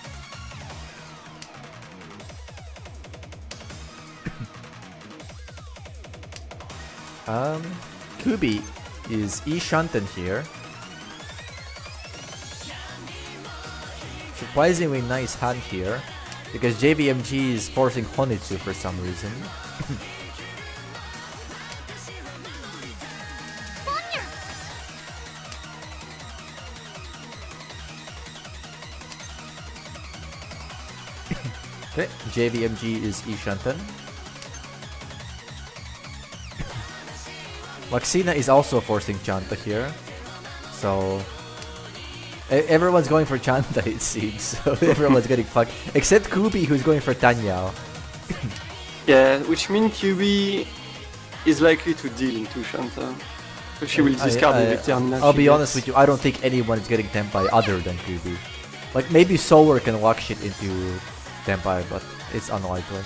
Kubi is E-Shanten here. Surprisingly nice hand here, because JVMG is forcing Honitsu for some reason. Okay, JVMG is E-Shanten. Maxina is also forcing Chanta here, so everyone's going for Chanta it seems, so everyone's getting fucked, except Kubi who's going for Tanyao. Yeah, which means QB is likely to deal into Shanta. So she will discard the Victor. I'll be honest with you, I don't think anyone is getting Tenpai other than Kubi. Like maybe Sower can lock shit into Tenpai, but it's unlikely.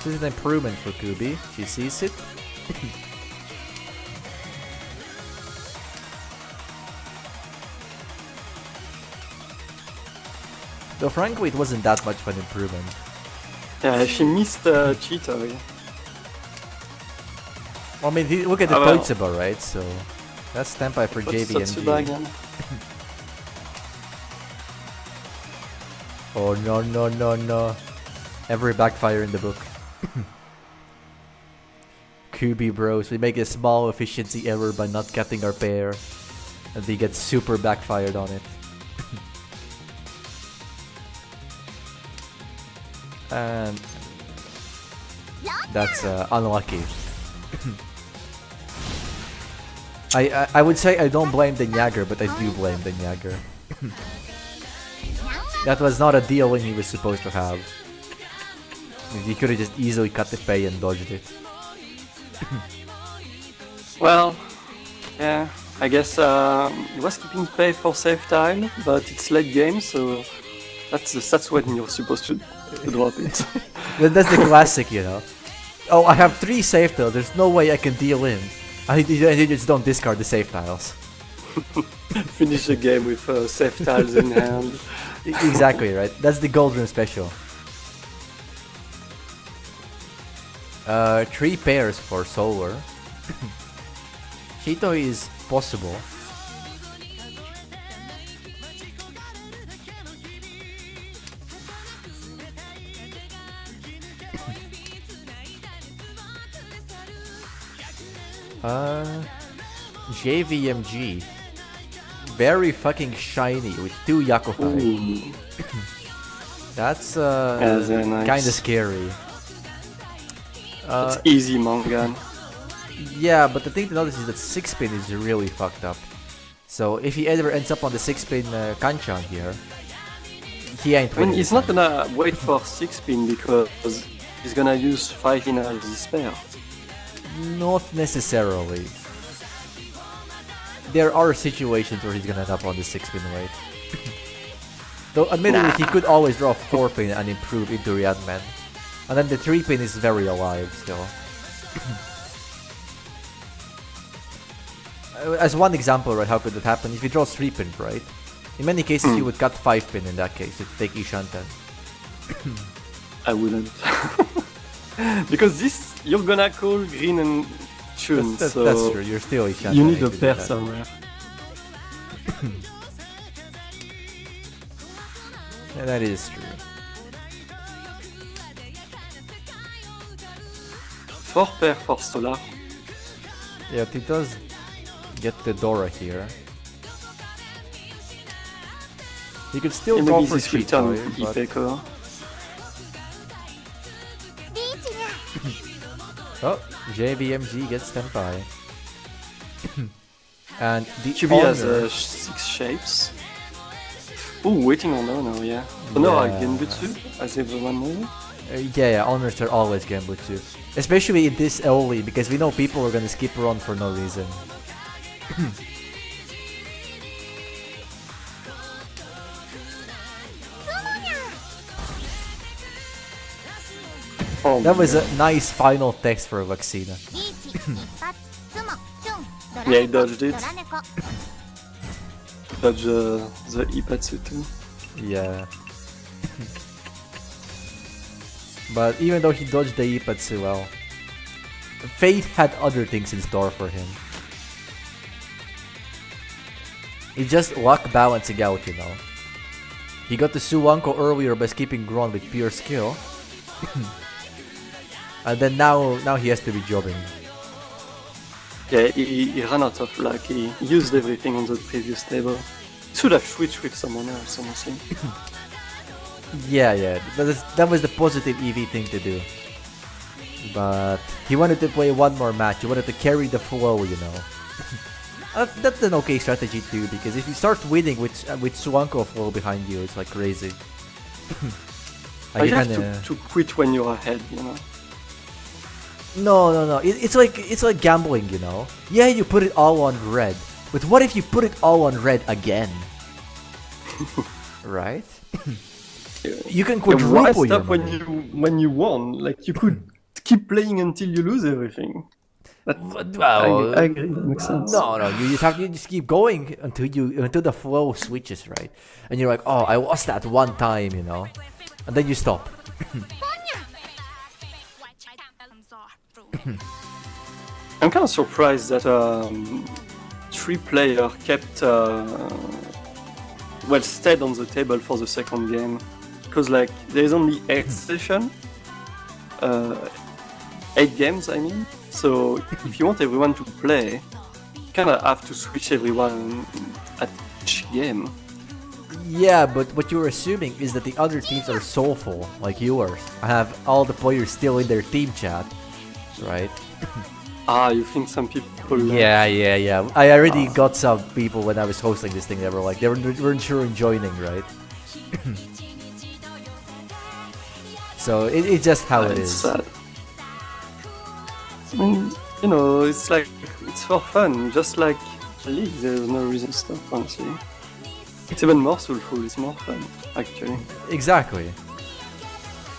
This is an improvement for Kubi. She sees it. Though frankly, it wasn't that much of an improvement. Yeah, she missed Cheetah. Yeah. I mean, look at the Toitsuba, right? So that's Tenpai for JVMG. Oh no no no no! Every backfire in the book. Kubi bros, we make a small efficiency error by not getting our pair, and they get super backfired on it. And that's unlucky. I would say I don't blame the Nyagger, but I do blame the Nyagger. That was not a deal when he was supposed to have. He could have just easily cut the pay and dodged it. Well, yeah, I guess he was keeping pay for safe time, but it's late game, so that's when you're supposed to drop it. That's the classic, you know. Oh, I have 3 safe tiles, there's no way I can deal in. And you just don't discard the safe tiles. Finish the game with safe tiles in hand. Exactly, right? That's the Gold Room special. 3 pairs for Solar. Chito is possible. JVMG. Very fucking shiny with 2 Yakuhai. That's nice. kinda scary. It's easy, Mangan. Yeah, but the thing to notice is that 6-pin is really fucked up. So if he ever ends up on the 6-pin Kanchan here, he ain't winning. He's not gonna wait for 6-pin because he's gonna use 5-pin as his spare. Not necessarily. There are situations where he's gonna end up on the 6-pin wait. Though admittedly, he could always draw 4-pin and improve into Riyadman. And then the 3-pin is very alive still. As one example, right, how could that happen? If you draw 3-pin, right? In many cases, you would cut 5-pin in that case to take Ishanten. I wouldn't. Because this, you're gonna call green and Chun, so that's true, you're still Ishanten. you need a pair somewhere. Yeah, that is true. 4 pair for Solar. Yeah, he does get the Dora here. He could still And go maybe for this will turn Cheetoy, but... Ipeko. Oh, JVMG gets Tenpai. And the Chibi has Honor- 6 shapes. Ooh, waiting on Honor, yeah. Honor Genbutsu, as everyone knows. yeah, honors are always Genbutsu. Especially in this early, because we know people are gonna skip run for no reason. Oh, That was a nice final text for Vaccina. yeah, he dodged it. Dodged the Ipatsu too. Yeah. But even though he dodged the Ipatsu well, fate had other things in store for him. It's just luck balancing out, you know. He got the Suwanko earlier by skipping Gron with pure skill. And then now he has to be jobbing. Yeah, he ran out of luck. He used everything on the previous table. He should have switched with someone else, honestly. Yeah, that was the positive EV thing to do. But he wanted to play one more match. He wanted to carry the flow, you know. That's an okay strategy too, because if you start winning with Suwanko flow behind you, it's like crazy. You have to quit when you're ahead, you know. No. It's like gambling, you know. Yeah, you put it all on red, but what if you put it all on red again? Right? You can quadruple why your stop money. when you won? Like, you could keep playing until you lose everything. Well, I agree. That makes sense. No, you just keep going until the flow switches, right? And you're like, oh, I lost that one time, you know, and then you stop. I'm kind of surprised that 3-player kept stayed on the table for the second game, because like there's only 8 sessions, 8 games, I mean. So if you want everyone to play, you kind of have to switch everyone at each game. Yeah, but what you're assuming is that the other teams are soulful, like yours. I have all the players still in their team chat, right? You think some people... Yeah. I already got some people when I was hosting this thing that were like, they weren't sure in joining, right? So it's just how it It's is. sad. I mean, you know, it's like, it's for fun, just like a league, there's no reason to stop, honestly. It's even more soulful, it's more fun, actually. Exactly.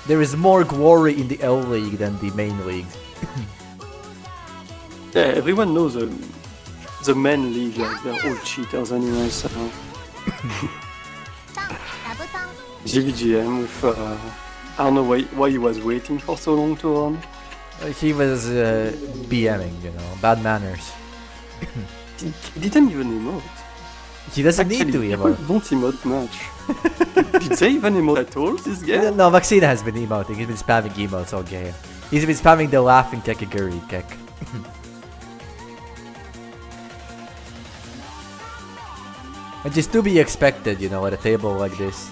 There is more glory in the L League than the main league. Yeah, everyone knows the main league, like, they're all cheaters anyway, so... GVGM with, I don't know why he was waiting for so long to run. He was BMing, you know, bad manners. He didn't even emote. He doesn't need to People emote. don't emote much. Did they even emote at all this game? No, Vaccina has been emoting. He's been spamming emotes all game. He's been spamming the laughing Kekiguri kek. Which is to be expected, you know, at a table like this.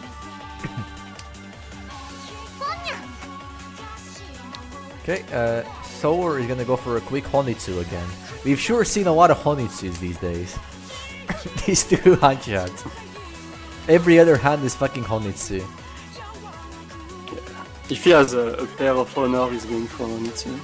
Okay, Solar is gonna go for a quick Honitsu again. We've sure seen a lot of Honitsus these days. These two hand shots. Every other hand is fucking Honitsu. If he has a pair of honor, he's going for it too.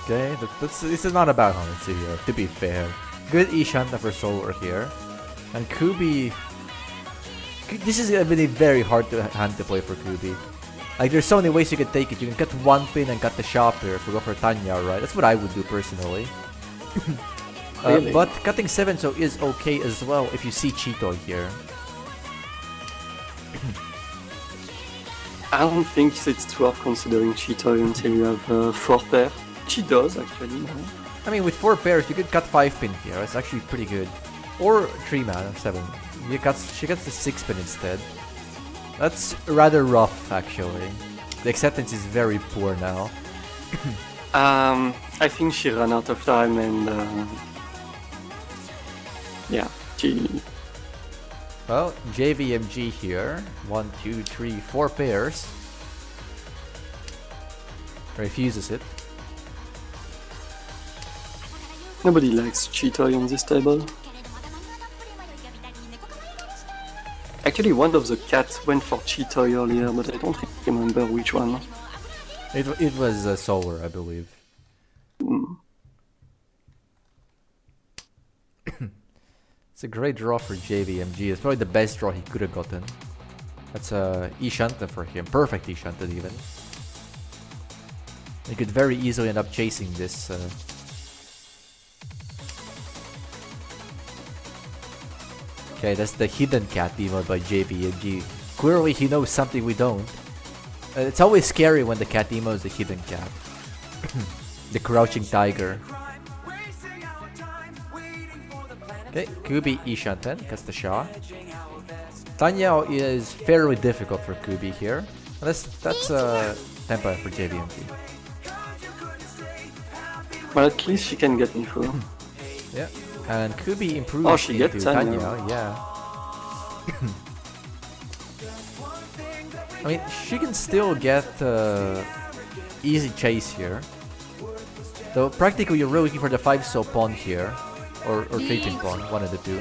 Okay, this is not about Honitsu here, to be fair. Good Ishanta for Solar here. And Kubi... This is gonna be very hard hand to play for Kubi. Like, there's so many ways you can take it. You can cut one pin and cut the shopper if we go for Tanya, right? That's what I would do personally. Really? But cutting 7 so is okay as well if you see Cheeto here. I don't think it's worth considering Cheeto until you have 4 pair. She does actually. I mean, with 4 pairs, you could cut 5 pin here. It's actually pretty good. Or 3 mana, 7. She gets the 6 pin instead. That's rather rough, actually. The acceptance is very poor now. I think she ran out of time and yeah, she Well, JVMG here. 1, 2, 3, 4 pairs. Refuses it. Nobody likes Cheetoy on this table. Actually, one of the cats went for Cheetoy earlier, but I don't remember which one. It was Solar, I believe. It's a great draw for JVMG. It's probably the best draw he could have gotten. That's E-Shanta for him. Perfect E-Shanta even. He could very easily end up chasing this. Okay, that's the Hidden Cat emote by JVMG. Clearly he knows something we don't. It's always scary when the cat emotes the Hidden Cat. The Crouching Tiger. Okay, Kubi E-Shanten, that's the shot. Tanyao is fairly difficult for Kubi here. That's tempo for JVMG. Well, at least she can get me through. Yeah, and Kubi improves Oh, she into gets Tanyao. Tanyao, yeah. I mean, she can still get easy chase here. Though practically you're really looking for the 5-so pawn here. Or 3-pin pawn, one of the two.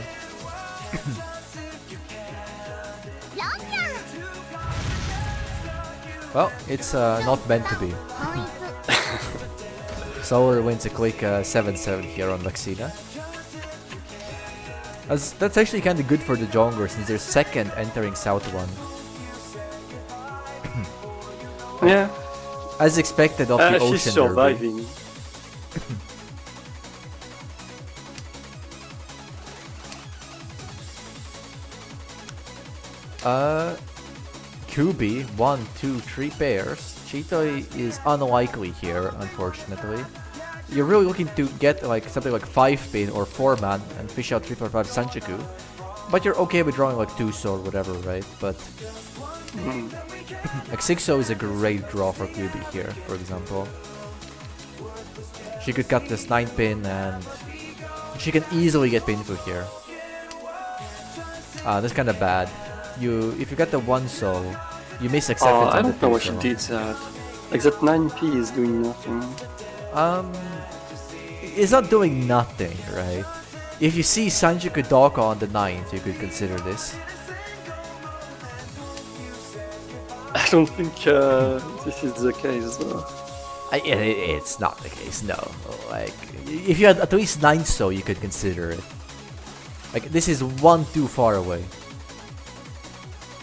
Well, it's not meant to be. Solar wins a quick 7-7 here on Laxina. That's actually kind of good for the jungler since they're second entering South 1. Yeah. As expected of the Ocean she's Derby. surviving. Kubi, 1, 2, 3 pairs. Cheetoy is unlikely here, unfortunately. You're really looking to get like something like 5-pin or 4-man and fish out 3, 4, 5 Sanchaku. But you're okay with drawing like 2-so or whatever, right? But like 6-so is a great draw for Kubi here, for example. She could cut this 9-pin and she can easily get painful here. That's kind of bad. If you got the 1-so, you miss acceptance. I on the don't know why she 2-so. did that. Like that 9p is doing nothing. It's not doing nothing, right? If you see Sanjaku Doka on the 9th, you could consider this. I don't think this is the case though. It's not the case, no. Like, if you had at least 9-so, you could consider it. Like, this is one too far away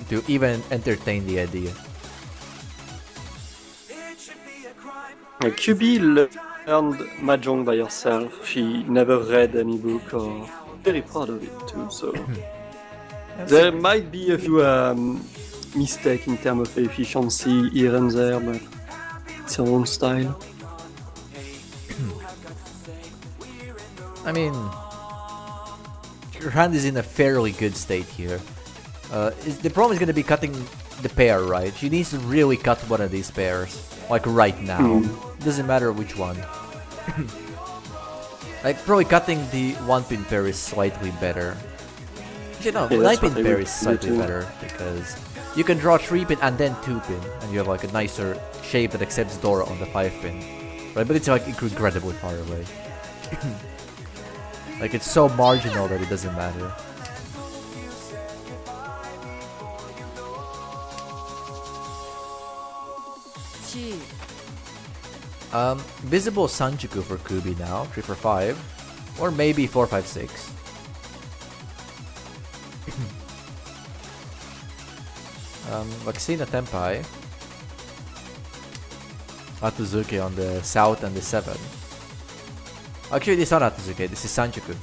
to even entertain the idea. QB learned Mahjong by herself. She never read any book or very proud of it too. So there might be a few mistakes in terms of efficiency here and there, but it's her own style. I mean, your hand is in a fairly good state here. The problem is going to be cutting the pair, right? She needs to really cut one of these pairs, like right now. Doesn't matter which one. Like, probably cutting the 1-pin pair is slightly better. Actually, no, 9-pin pair is slightly better because you can draw 3-pin and then 2-pin, and you have like a nicer shape that accepts Dora on the 5-pin. Right, but it's like incredibly far away. Like, it's so marginal that it doesn't matter. Visible Sanjaku for Kubi now, 3 for 5. Or maybe 4, 5, 6. Laxina Tenpai. Atuzuke on the south and the 7. Actually, this is not Atuzuke, this is Sanjaku.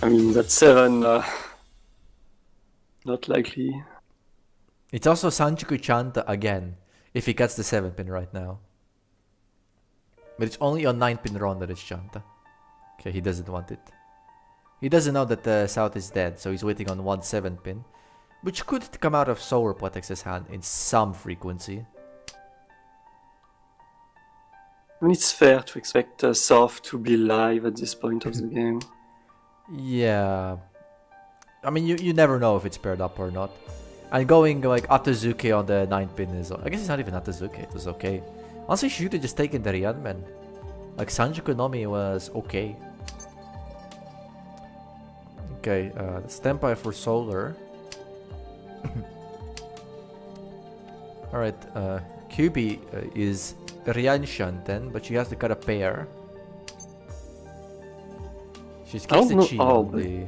I mean, that 7, not likely. It's also Sanjaku Chanta again, if he cuts the 7-pin right now. But it's only on 9-pin Ron that it's Chanta. Okay, he doesn't want it. He doesn't know that the south is dead, so he's waiting on 1 7-pin. Which could come out of Solar Platex's hand in some frequency. I mean, it's fair to expect Soft to be live at this point of the game. Yeah. I mean, you never know if it's paired up or not. And going like Atazuke on the 9 pin is... I guess it's not even Atazuke, it was okay. Honestly, she should have just taken the Ryanman. Like, Sanjuku Nomi was okay. Okay, Senpai for Solar. Alright, Kyubi is Ryan Shanten, but she has to cut a pair. She skips the chi on the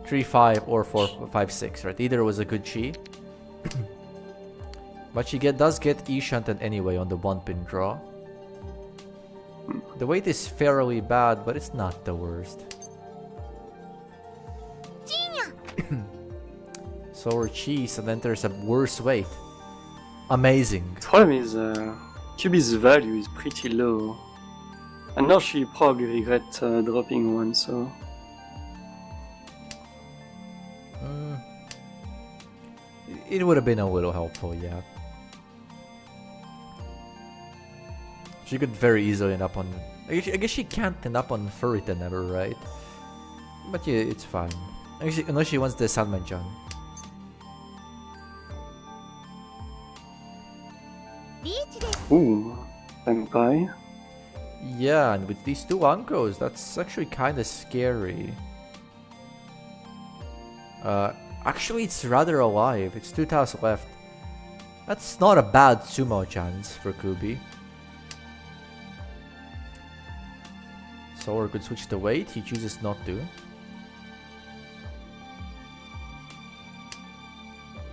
3-5 or 4-5-6, right? Either was a good chi. But she does get E Shanten anyway on the 1 pin draw. The weight is fairly bad, but it's not the worst. Solar cheese, and then there's a worse weight. Amazing. The problem is, Kyubi's value is pretty low. And now she probably regrets dropping one, so... It would have been a little helpful, yeah. She could very easily end up on... I guess she can't end up on Furiten ever, right? But yeah, it's fine. Unless she wants the Salman-chan. Ooh, Senpai. Yeah, and with these 2 Ankos, that's actually kind of scary. Actually, it's rather alive. It's 2 tiles left. That's not a bad sumo chance for Kubi. Solar could switch the weight. He chooses not to.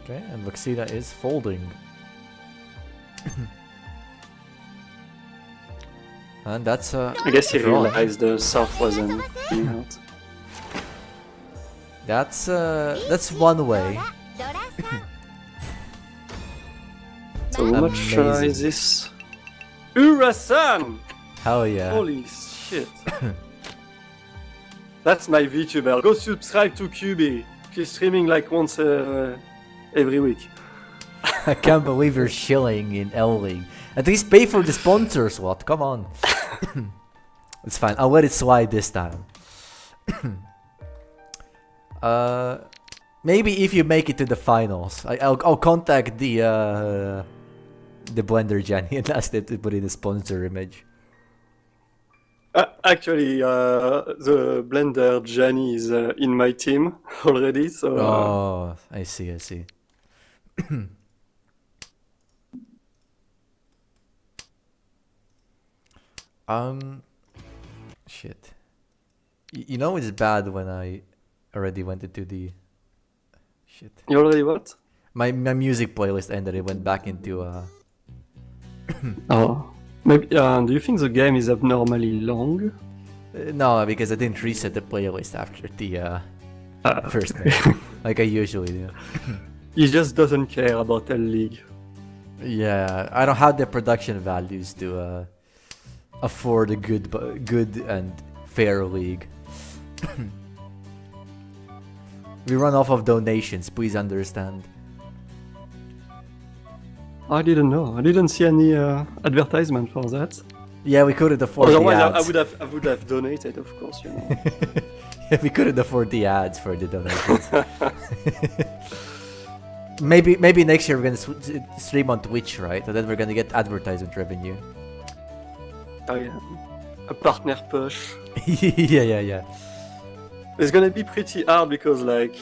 Okay, and Luxina is folding. And that's I guess he realized the South wasn't coming out. That's one way. So how much is this? Ura-san! Hell yeah. Holy shit. That's my VTuber. Go subscribe to Kyubi. She's streaming like once every week. I can't believe you're shilling in L League. At least pay for the sponsors, what? Come on. It's fine. I'll let it slide this time. Maybe if you make it to the finals, I'll contact the Blender Jenny and ask them to put in a sponsor image. Actually, the Blender Jenny is in my team already, so... Oh, I see. Shit. You know it's bad when I already went into the... Shit. You already what? My music playlist ended, it went back into... Oh. Maybe, do you think the game is abnormally long? No, because I didn't reset the playlist after the first match, like I usually do. He just doesn't care about L League. Yeah, I don't have the production values to afford a good and fair league. We run off of donations, please understand. I didn't know. I didn't see any advertisement for that. Yeah, we couldn't afford Otherwise, the ads. I would have donated, of course, you know. Yeah, we couldn't afford the ads for the donations. maybe next year we're gonna stream on Twitch, right? And then we're gonna get advertisement revenue. Oh yeah, a partner push. yeah. It's gonna be pretty hard because like,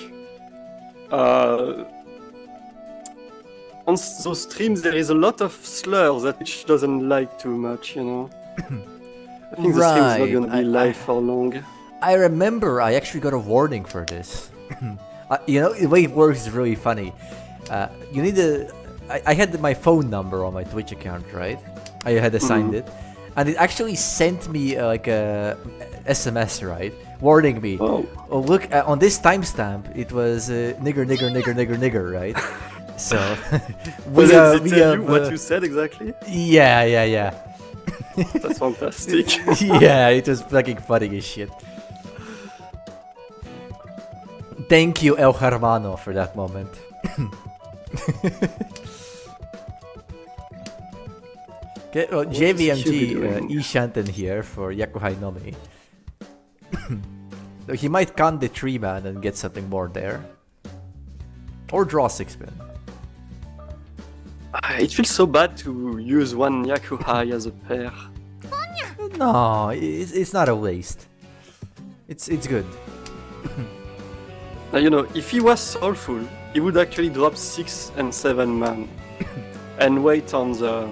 on those streams there is a lot of slurs that Twitch doesn't like too much, you know. I think the stream is not gonna be live for long. I remember I actually got a warning for this. You know, the way it works is really funny. You need I had my phone number on my Twitch account, right? I had assigned it, and it actually sent me like a SMS, right, warning me. Oh look, on this timestamp, it was nigger, right? So, Did it tell you what you said exactly? Yeah. That's fantastic. Yeah, it was fucking funny as shit. Thank you, El Hermano, for that moment. Okay, well, JVMG Ishanten here for Yakuhai Nomi. He might con the 3-man and get something more there. Or draw 6-pin. It feels so bad to use one Yaku High as a pair. No, it's not a waste. It's good. Now, you know, if he was soulful, he would actually drop 6 and 7 man and wait on the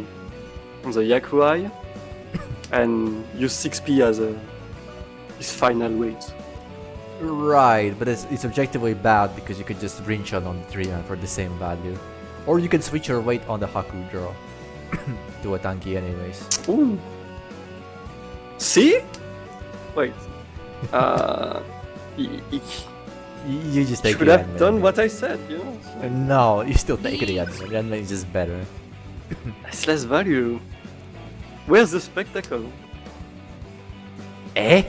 Yaku High and use 6p as his final weight. Right, but it's objectively bad because you could just rinch on the 3-man for the same value. Or you can switch your weight on the Haku draw to a tanky anyways. Ooh. See? Wait. You just take should the have Yanmei. done what I said, you know? No, you still take the Yanmei. Yanmei is just better. It's less value. Where's the spectacle? Eh?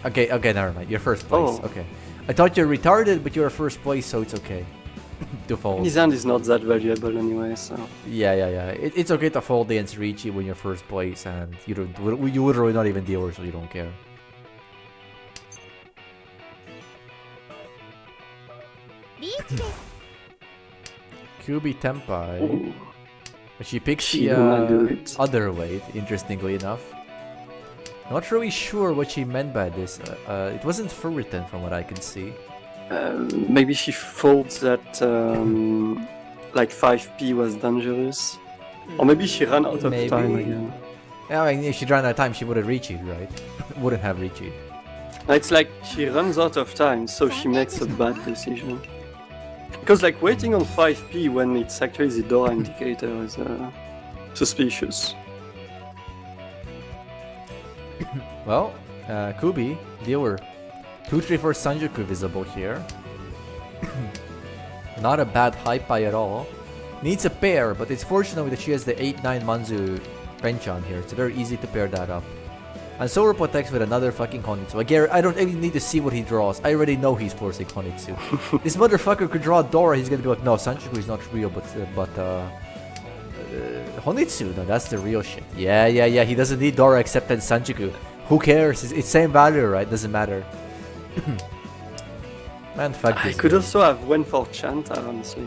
Okay, never mind. You're first place. Oh. Okay. I thought you're retarded, but you're first place, so it's okay to fold. His hand is not that valuable anyway, so... Yeah. It's okay to fold against Ricci when you're first place, and you literally not even dealer, so you don't care. Kubi Tempai. Ooh. But she picks She the gonna do it. other weight, interestingly enough. Not really sure what she meant by this. It wasn't written from what I can see. Maybe she thought that like 5p was dangerous. Or maybe she ran out of Maybe. time again. Yeah, I mean, if she ran out of time, she would have reached it, right? Wouldn't have reached it. It's like she runs out of time, so she makes a bad decision. Because like waiting on 5p when it's actually the Dora indicator is suspicious. Well, Kubi, dealer. 2-3-4 Sanjuku visible here. Not a bad Hypai at all. Needs a pair, but it's fortunate that she has the 8-9 Manzu Penchan here. It's very easy to pair that up. And Solar protects with another fucking Honitsu. Again, I don't even need to see what he draws. I already know he's forcing Honitsu. This motherfucker could draw Dora, he's gonna be like, no, Sanjuku is not real, but Honitsu, no, that's the real shit. Yeah, he doesn't need Dora except in Sanjuku. Who cares? It's same value, right? Doesn't matter. Man, fuck I this could game. also have went for Chanta, honestly.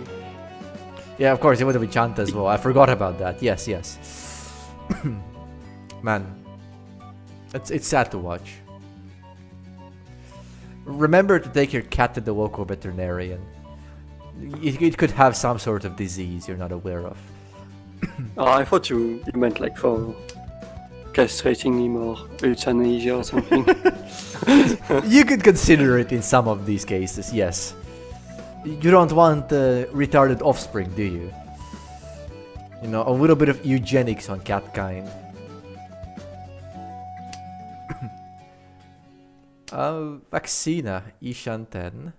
Yeah, of course, it would have been Chanta as well. I forgot about that. Yes. Man, it's sad to watch. Remember to take your cat to the local veterinarian. It could have some sort of disease you're not aware of. Oh, I thought you meant like for castrating him or euthanasia or something. You could consider it in some of these cases, yes. You don't want retarded offspring, do you? You know, a little bit of eugenics on cat kind. Vaccina, Ishanten,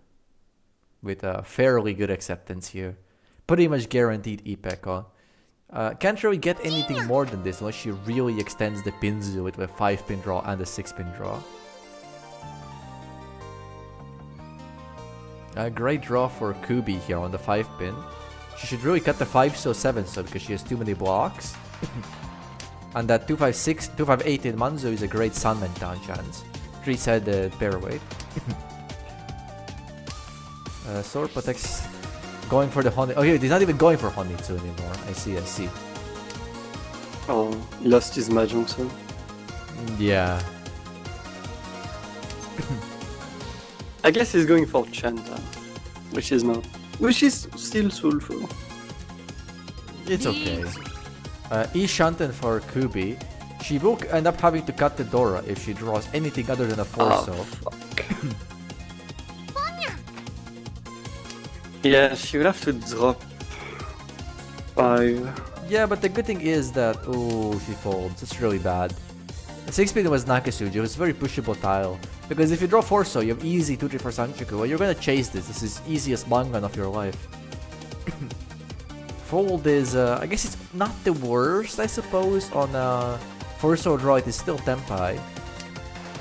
with a fairly good acceptance here. Pretty much guaranteed Ipeko. Can't really get anything more than this unless she really extends the Pinzu with a 5-pin draw and a 6-pin draw. A great draw for Kubi here on the 5-pin. She should really cut the 5 so 7 so because she has too many blocks. And that 256, 258 in Manzo is a great Sunman down chance. 3-sided pair weight. Sword protects going for the Honey. Oh, he's not even going for Honitsu anymore. I see. Oh, he lost his Mahjong, so. Yeah. I guess he's going for Chanta, which is not. Which is still soulful. It's okay. Ishanten for Kubi. She will end up having to cut the Dora if she draws anything other than a 4-so. Fuck. Yeah, she would have to drop 5. Yeah, but the good thing is that... Oh, she folds. It's really bad. The 6-pin was Nakasuji. It was a very pushable tile. Because if you draw 4-so, you have easy 2-3 for Sanjuku. Well, you're gonna chase this. This is easiest mangan of your life. Fold is... I guess it's not the worst, I suppose. On 4-so draw, it is still Tempai.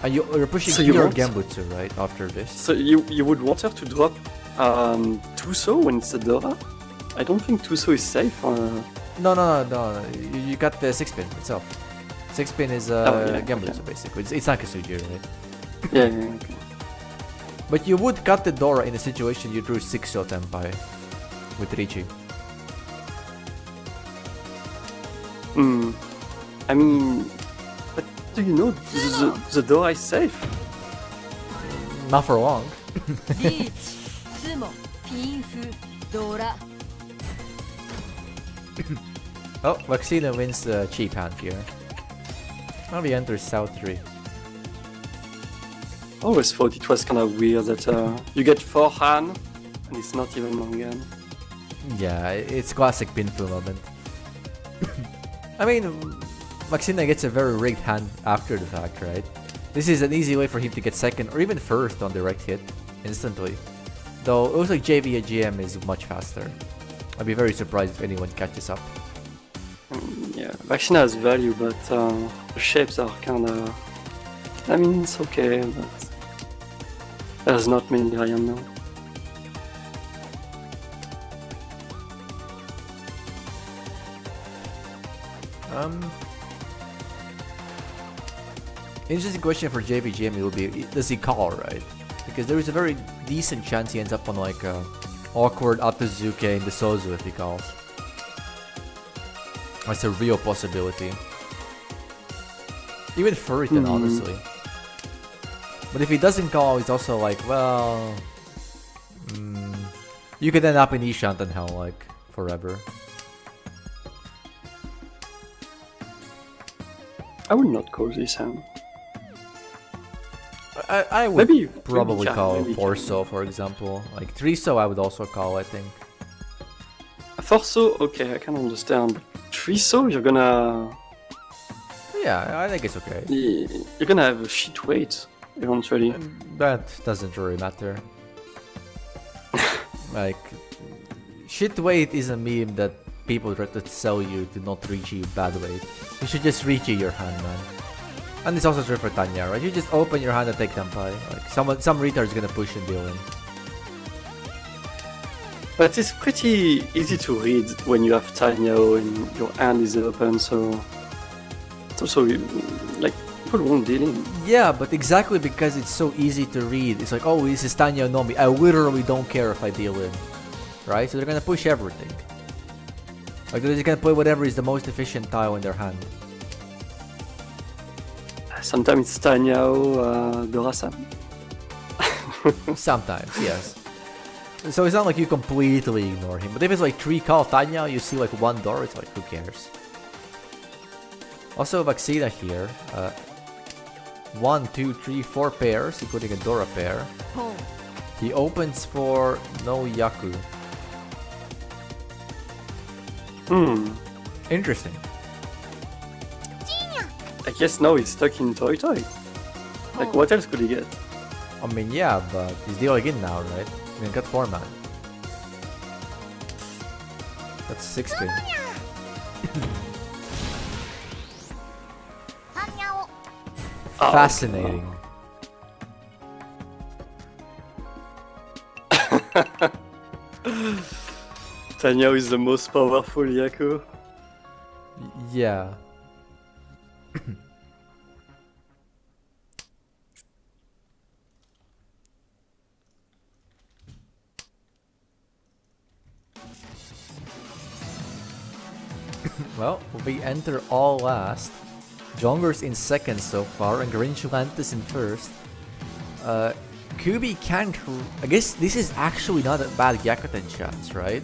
And you're pushing So you your want- Gembutsu, right? After this. So you would want her to drop 2-so when it's a Dora? I don't think 2-so is safe. No. You got the 6-pin itself. 6-pin is yeah, Gembutsu, okay. basically. It's Nakasuji, right? Yeah, okay. But you would cut the Dora in a situation you drew 6-0 Tenpai with Richie. I mean, but do you know the Dora is safe? Not for long. リーチ、スモ、ピンフ、ドラ。 Oh, Vaccina wins the cheap hand here. Now he enters South 3. I always thought it was kind of weird that you get 4 hand and it's not even Mangan. Yeah, it's classic Pinfu moment. I mean, Vaccina gets a very rigged hand after the fact, right? This is an easy way for him to get second or even first on direct hit instantly. Though it looks like JV GM is much faster. I'd be very surprised if anyone catches up. Yeah, Vaccina has value, but the shapes are kind of... I mean, it's okay, but there's not many I am now. Interesting question for JVGM will be, does he call, right? Because there is a very decent chance he ends up on like a awkward Atazuke in the Sozu if he calls. That's a real possibility. Even Furitan, honestly. But if he doesn't call, he's also like, well... you could end up in Ishant and hell, like, forever. I would not call this hand. I would Maybe probably call maybe 4-so, for example. Like 3-so I would also call, I think. 4-so, okay, I can understand. But 3-so, you're gonna... Yeah, I think it's okay. You're gonna have a shit weight eventually. That doesn't really matter. Like, shit weight is a meme that people try to sell you to not reach you bad weight. You should just reach your hand, man. And it's also true for Tanya, right? You just open your hand and take Tenpai. Like, some retard's gonna push and deal in. But it's pretty easy to read when you have Tanyo and your hand is open, so... It's also, like, people won't deal in. Yeah, but exactly because it's so easy to read. It's like, oh, this is Tanya Nomi. I literally don't care if I deal in. Right? So they're gonna push everything. Like, they're just gonna play whatever is the most efficient tile in their hand. Sometimes it's Tanya Dora-san. Sometimes, yes. So it's not like you completely ignore him. But if it's like 3 call Tanya, you see like 1 door, it's like, who cares? Also, Vaccina here. 1, 2, 3, 4 pairs, including a Dora pair. He opens for no Yaku. Interesting. I guess now he's stuck in Toy Toy. Like, what else could he get? I mean, yeah, but he's dealing in now, right? I mean, got 4 man. That's 6 spin. Fascinating. Tanya is the most powerful Yaku. Yeah. Well, we enter all last. Jonger's in second so far, and Grinchulantis in first. Kubi can't... I guess this is actually not a bad Gyakuten chance, right?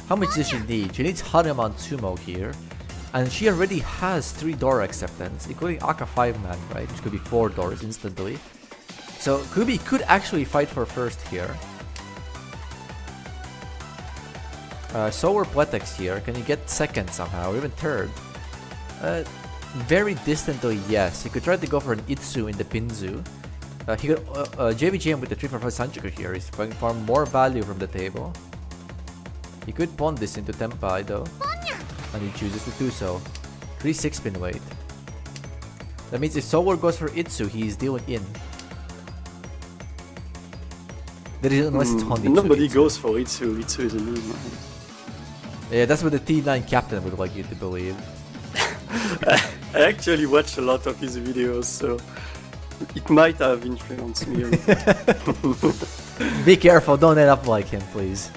How much does she need? She needs Hanuman Sumo here. And she already has 3 Dora acceptance, including Aka 5-man, right? Which could be 4 doors instantly. So Kubi could actually fight for first here. Solar Pletex here. Can you get second somehow, or even third? Very distantly, yes. He could try to go for an Itsu in the Pinzu. He could JVGM with the 3-4-5 Sanjuku here. He's going to farm more value from the table. He could pawn this into Tenpai though. And he chooses to do so. 3-6 spin weight. That means if Solar goes for Itsu, he is dealing in. That is unless it's Honitsu. Nobody Itsu. goes for Itsu. Itsu is a meme. Yeah, that's what the T9 captain would like you to believe. I actually watch a lot of his videos, so It might have influenced me. A little. Be careful, don't end up like him, please.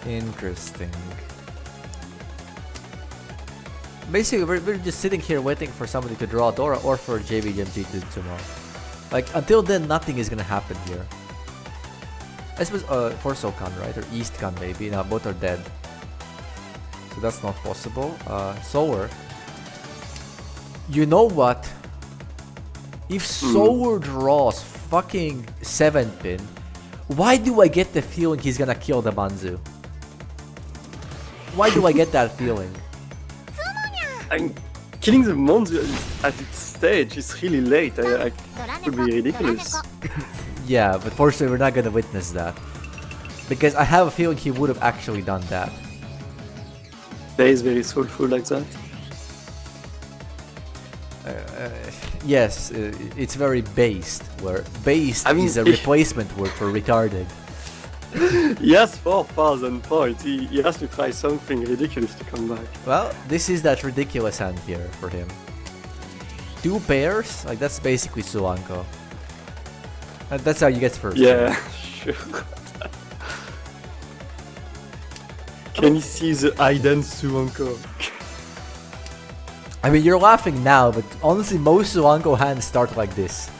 Interesting. Basically, we're just sitting here waiting for somebody to draw Dora or for JBGMT to tomorrow. Like, until then, nothing is gonna happen here. I suppose, for SoCon, right? Or EastCon, maybe. Now, both are dead. So that's not possible. Solar. You know what? If Solar draws fucking 7-pin, why do I get the feeling he's gonna kill the Manzu? Why do I get that feeling? I'm killing the monster at its stage is really late. I could be ridiculous. Yeah, but fortunately we're not gonna witness that. Because I have a feeling he would have actually done that. That is very soulful like that. Yes, it's very based, where based I mean, is a replacement word for retarded. He has 4,000 points. He has to try something ridiculous to come back. Well, this is that ridiculous hand here for him. 2 pairs? Like, that's basically Suanko. And that's how you get first. Yeah, sure. Can you see the hidden Suanko? I mean, you're laughing now, but honestly, most Suanko hands start like this.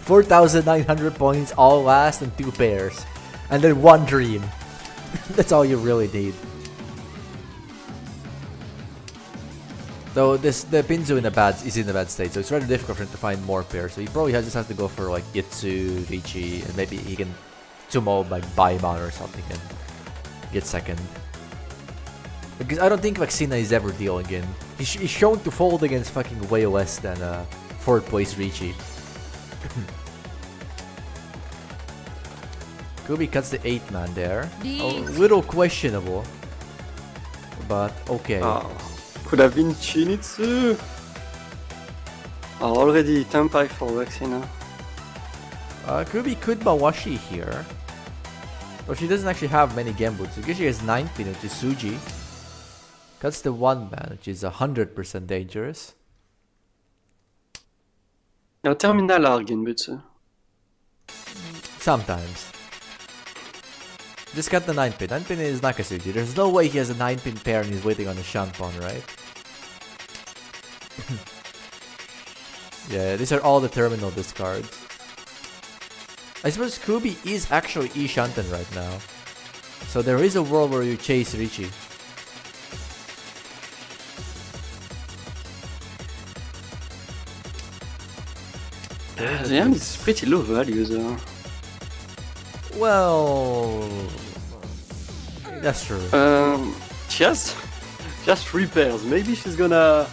4,900 points, all last, and 2 pairs. And then 1 dream. That's all you really need. Though the Pinzu is in a bad state, so it's rather difficult for him to find more pairs. So he probably just has to go for like Yitsu, Ricci, and maybe he can Tumo like Baiman or something and get second. Because I don't think Vaccina is ever dealing in. He's shown to fold against fucking way less than 4th place Ricci. Kubi cuts the 8 man there. A little questionable. But okay. Could have been Chinitsu. Already Tempai for Vexina. Kubi could Mawashi here. But she doesn't actually have many Gembutsu. Because she has 9 pin, which is Suji. Cuts the 1 man, which is 100% dangerous. Now Terminal are Genbutsu. Sometimes. Just got the 9 pin. 9 pin is Nakasuji. There's no way he has a 9 pin pair and he's waiting on a Shanpon, right? Yeah, these are all the terminal discards. I suppose Kubi is actually E-Shanten right now. So there is a world where you chase Ricci. The end is pretty low value though. Well, that's true. Just 3 pairs. Maybe she's gonna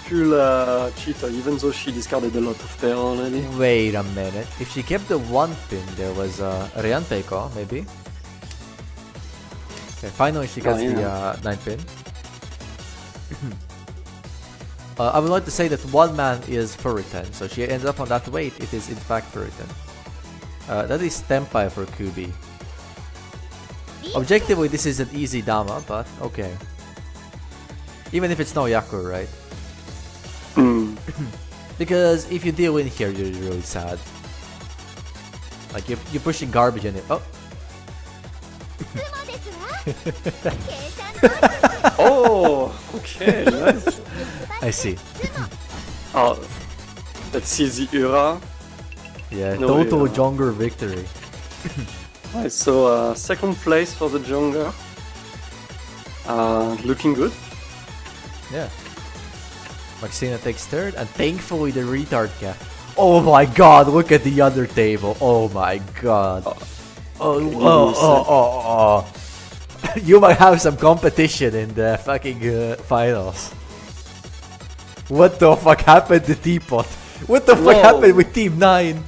pull Cheetah, even though she discarded a lot of pair already. Wait a minute. If she kept the 1 pin, there was Ryan Peiko, maybe. Okay, finally she gets the 9 pin. I would like to say that 1 man is Furiten, so she ends up on that weight. It is in fact Furiten. That is Tempai for Kubi. Objectively, this is an easy Dama, but okay. Even if it's no Yaku, right? Because if you deal in here, you're really sad. Like, you're pushing garbage in it. Oh! Oh, okay, nice. I see. Let's see the Ura. Yeah, No, total yeah. Jonger victory. Right, so second place for the Jonger. Looking good. Yeah. Maxina takes 3rd, and thankfully the retard cat. Oh my god, look at the other table. Oh my god. You might have some competition in the fucking finals. What the fuck happened to Teapot? What the fuck happened with Team 9?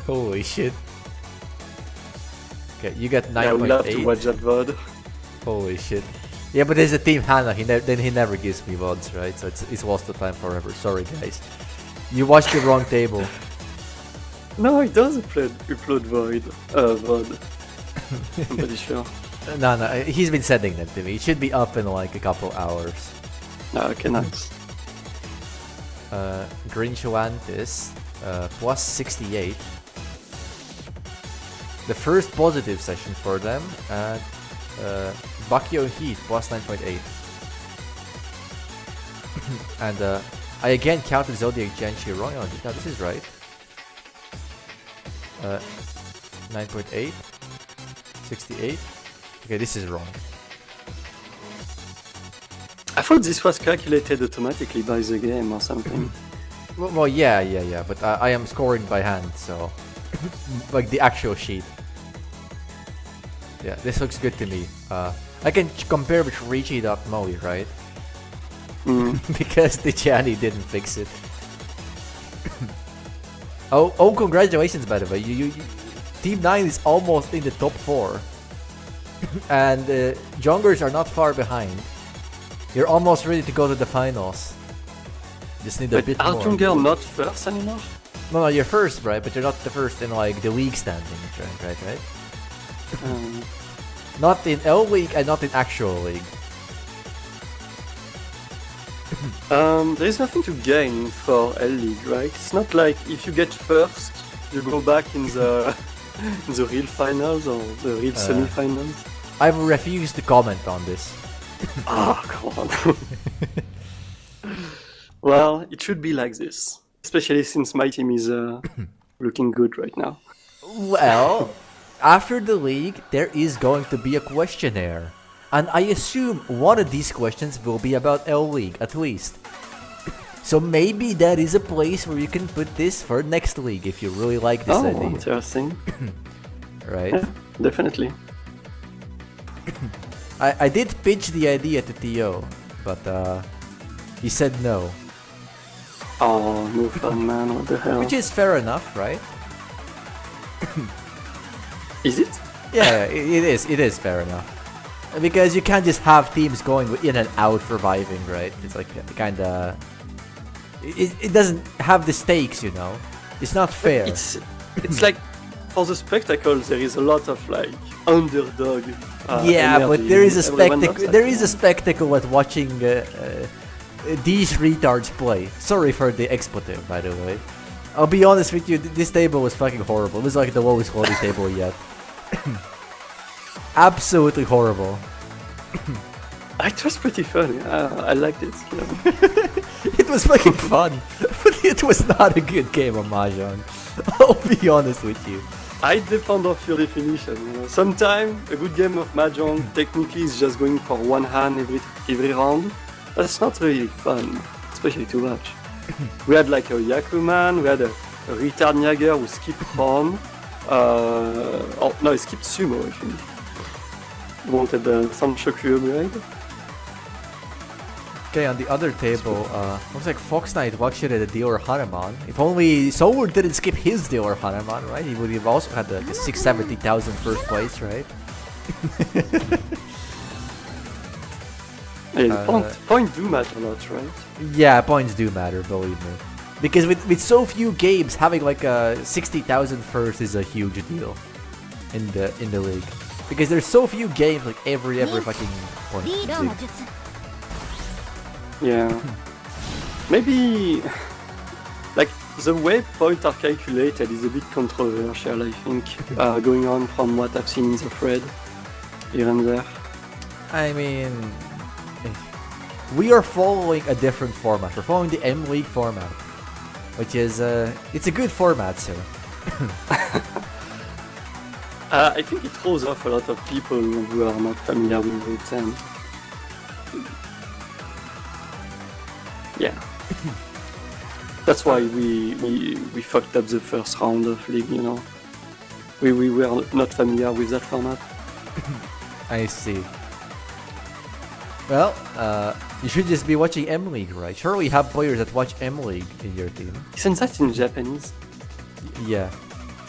Holy shit. Okay, you got 9.8. Yeah, we'll have to watch that VOD. Holy shit. Yeah, but there's a Team Hana, then he never gives me VODs, right? So it's lost to time forever. Sorry guys. You watched the wrong table. No, it does upload void. VOD. I'm pretty sure. No, he's been sending them to me. It should be up in like a couple hours. Okay, nice. Grinchuantis, plus 68. The first positive session for them, and Bakio Heat, plus 9.8. And I again counted Zodiac Genshi wrong. Oh, no, this is right. 9.8, 68. Okay, this is wrong. I thought this was calculated automatically by the game or something. Well, yeah, but I am scoring by hand, so like the actual sheet. Yeah, this looks good to me. I can compare with Richie.moe, right? Because the Chani didn't fix it. oh, congratulations, by the way. You Team 9 is almost in the top 4. And Jongers are not far behind. You're almost ready to go to the finals. Just need a bit are more. Jonger not first anymore? No, you're first, right? But you're not the first in like the league standings, right? Not in L League and not in actual league. There is nothing to gain for L League, right? It's not like if you get first, you go back in the in the real finals or the real semi-finals. I refuse to comment on this. Ah, come on. Well, it should be like this, especially since my team is looking good right now. Well, after the league, there is going to be a questionnaire. And I assume one of these questions will be about L League, at least. So maybe that is a place where you can put this for next league if you really like this idea. Interesting. Right? Yeah, definitely. I did pitch the idea to Theo, but he said no. Oh, no fun, man. What the hell? Which is fair enough, right? Is it? Yeah, it is fair enough. Because you can't just have teams going in and out surviving, right? It's like kinda... It doesn't have the stakes, you know? It's not fair. It's like, for the spectacle, there is a lot of like underdog. Yeah, energy. but there is a Everyone loves spectacle. that, There is a spectacle at watching these retards play. Sorry for the expletive, by the way. I'll be honest with you. This table was fucking horrible. It was like the lowest quality table yet. Absolutely horrible. It was pretty funny. I liked it. You know. It was fucking fun, but it was not a good game of Mahjong. I'll be honest with you. I depend of your definition. You know. Sometimes a good game of Mahjong technically is just going for one hand every round. That's not really fun, especially to watch. We had like a Yakuman, we had a retard Niagara who skipped Ron. Oh no, he skipped Sumo, I think. He wanted the Sanshoku upgrade. Okay, on the other table, looks like Fox Knight actually had a Dior Hanuman. If only Soul didn't skip his Dior Hanuman, right? He would have also had like a 670,000 first place, right? Point do matter a lot, right? Yeah, points do matter, believe me. Because with so few games, having like a 60,000 first is a huge deal in the league. Because there's so few games, like every fucking point. Yeah. Maybe like the way points are calculated is a bit controversial, I think, going on from what I've seen in the thread here and there. I mean, we are following a different format. We're following the M League format, which is it's a good format, sir. I think it throws off a lot of people who are not familiar with it. And yeah, that's why we fucked up the first round of league. You know, we were not familiar with that format. I see. Well, you should just be watching M League, right? Surely you have players that watch M League in your team. Isn't that in Japanese? Yeah.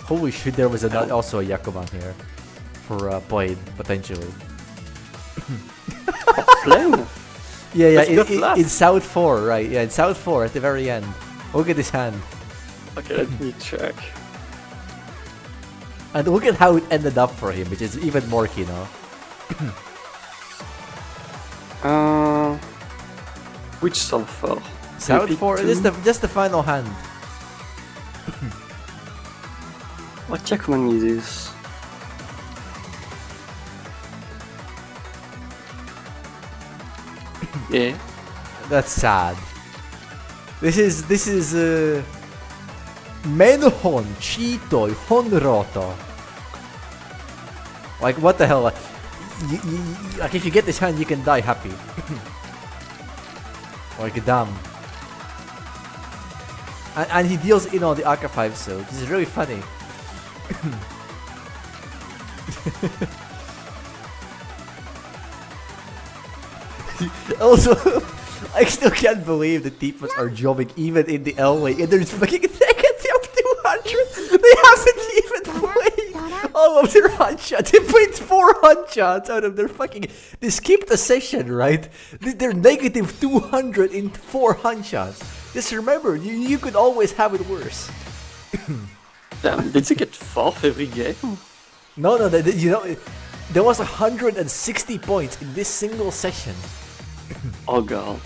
Holy shit, there was also a Yakuman here for playing, potentially. Playing? Yeah, That's in South 4, right? Yeah, in South 4 at the very end. Look at this hand. Okay, let me check. And look at how it ended up for him, which is even more kino. Which sulfur? South 4, this is just the final hand. What Jackman is this? Yeah. That's sad. This is Menhon Chitoi Honroto. Like what the hell? Like if you get this hand, you can die happy. Like damn. And he deals in on the Aka 5, so this is really funny. Also, I still can't believe the Tipas are jobbing even in the L-way and there's fucking negative 200. They haven't even played all of their hunshots. They played 4 hunshots out of their fucking... They skipped a session, right? They're negative 200 in 4 hunshots. Just remember, you could always have it worse. Damn, did they get fourth every game? No, you know, there was 160 points in this single session. Oh god.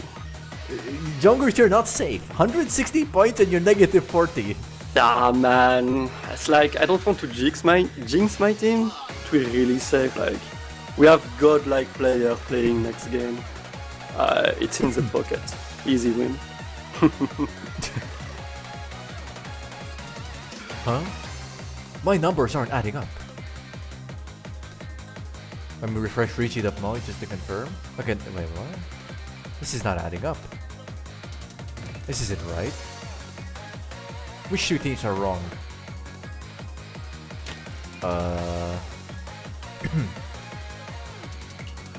Jungers, you're not safe. 160 points and you're negative 40. Ah man, it's like I don't want to jinx my team. To be really safe, like we have godlike player playing next game. It's in the pocket. Easy win. Huh? My numbers aren't adding up. Let me refresh reach it up now just to confirm. Okay, wait, what? This is not adding up. This isn't right. Which 2 teams are wrong?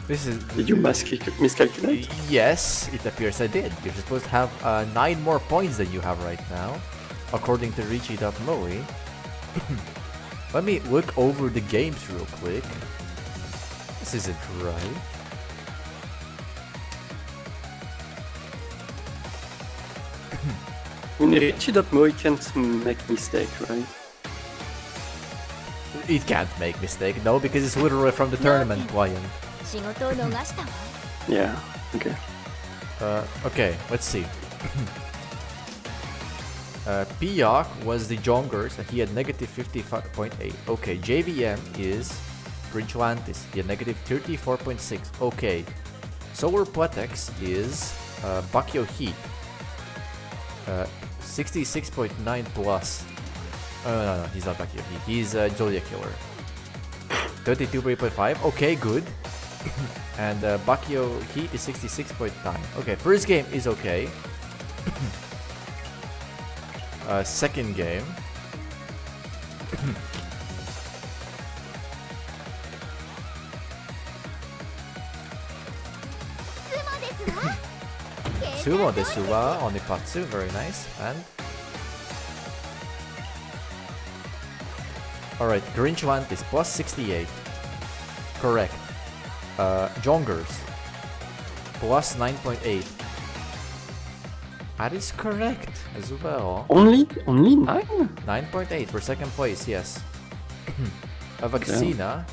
This is... Did you miscalculate? Yes, it appears I did. You're supposed to have 9 more points than you have right now, according to Richie.moe. Let me look over the games real quick. This isn't right. In Richie.moe can't make mistake, right? It can't make mistake, no, because it's literally from the tournament client. 仕事を逃したわ Yeah, okay. Okay, let's see. Piyok was the Jongers and he had negative 55.8. Okay, JVM is Brinchlantis. He had negative 34.6. Okay. Solar Pletex is Bakyo Heat. 66.9 plus. No, he's not Bakyo Heat. He's Zodiac Killer. 32.5. Okay, good. And Bakyo Heat is 66.9. Okay, first game is okay. Second game. Sumo desu wa Onipatsu, very nice. And alright, Grinchlant is plus 68. Correct. Jongers plus 9.8. That is correct as well. Only 9? 9.8 for second place, yes. A Vaccina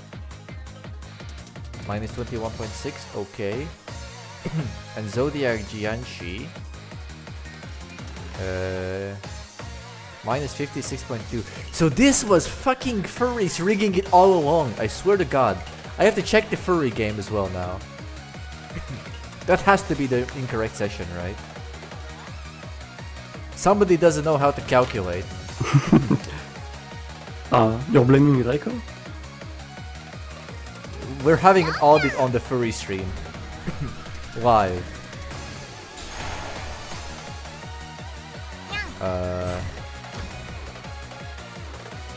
minus 21.6, okay. And Zodiac Jianshi minus 56.2. So this was fucking furries rigging it all along, I swear to god. I have to check the furry game as well now. That has to be the incorrect session, right? Somebody doesn't know how to calculate. You're blaming Reiko? We're having an audit on the furry stream. Live.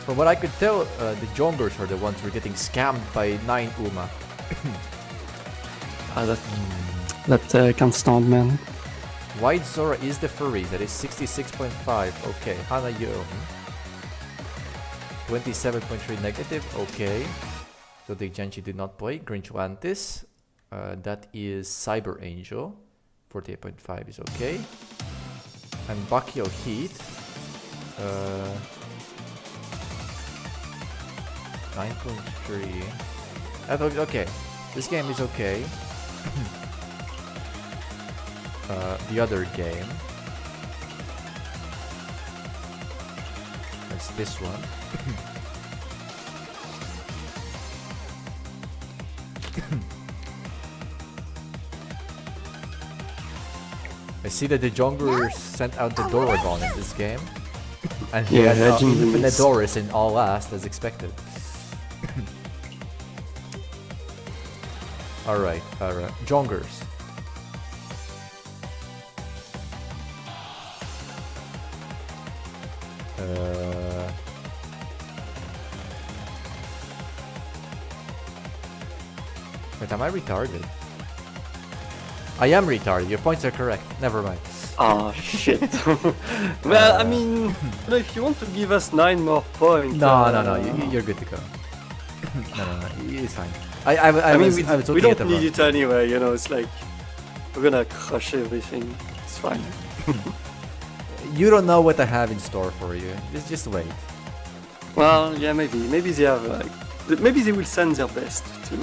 From what I could tell, the Jongers are the ones who are getting scammed by 9 Uma. That can't stand, man. White Zora is the furry, that is 66.5. Okay, Hanayo. 27.3 negative, okay. So the Janchi did not play. Grinchlantis, that is Cyber Angel. 48.5 is okay. And Bakyo Heat. 9.3. I thought, okay, this game is okay. The other game. That's this one. I see that the jungler sent out the Doragon in this game. And he had infinite Doris in all last as expected. Alright, junglers. Wait, am I retarded? I am retarded, your points are correct. Never mind. Ah, shit. Well, I mean, if you want to give us 9 more points... No, you're good to go. no, it's fine. I was we looking at don't the need wrong. it anyway, you know, it's like... We're gonna crush everything. It's fine. You don't know what I have in store for you. Just wait. Well, yeah, maybe. Maybe they have, like... Maybe they will send their best to...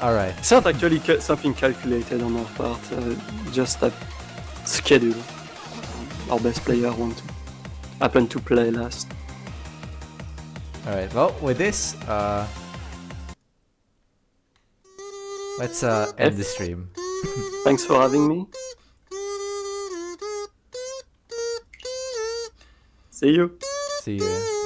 Alright. It's not actually something calculated on our part, just that schedule. Our best player happen to play last. Alright, well, with this, let's end the stream. Thanks for having me. See you. See you.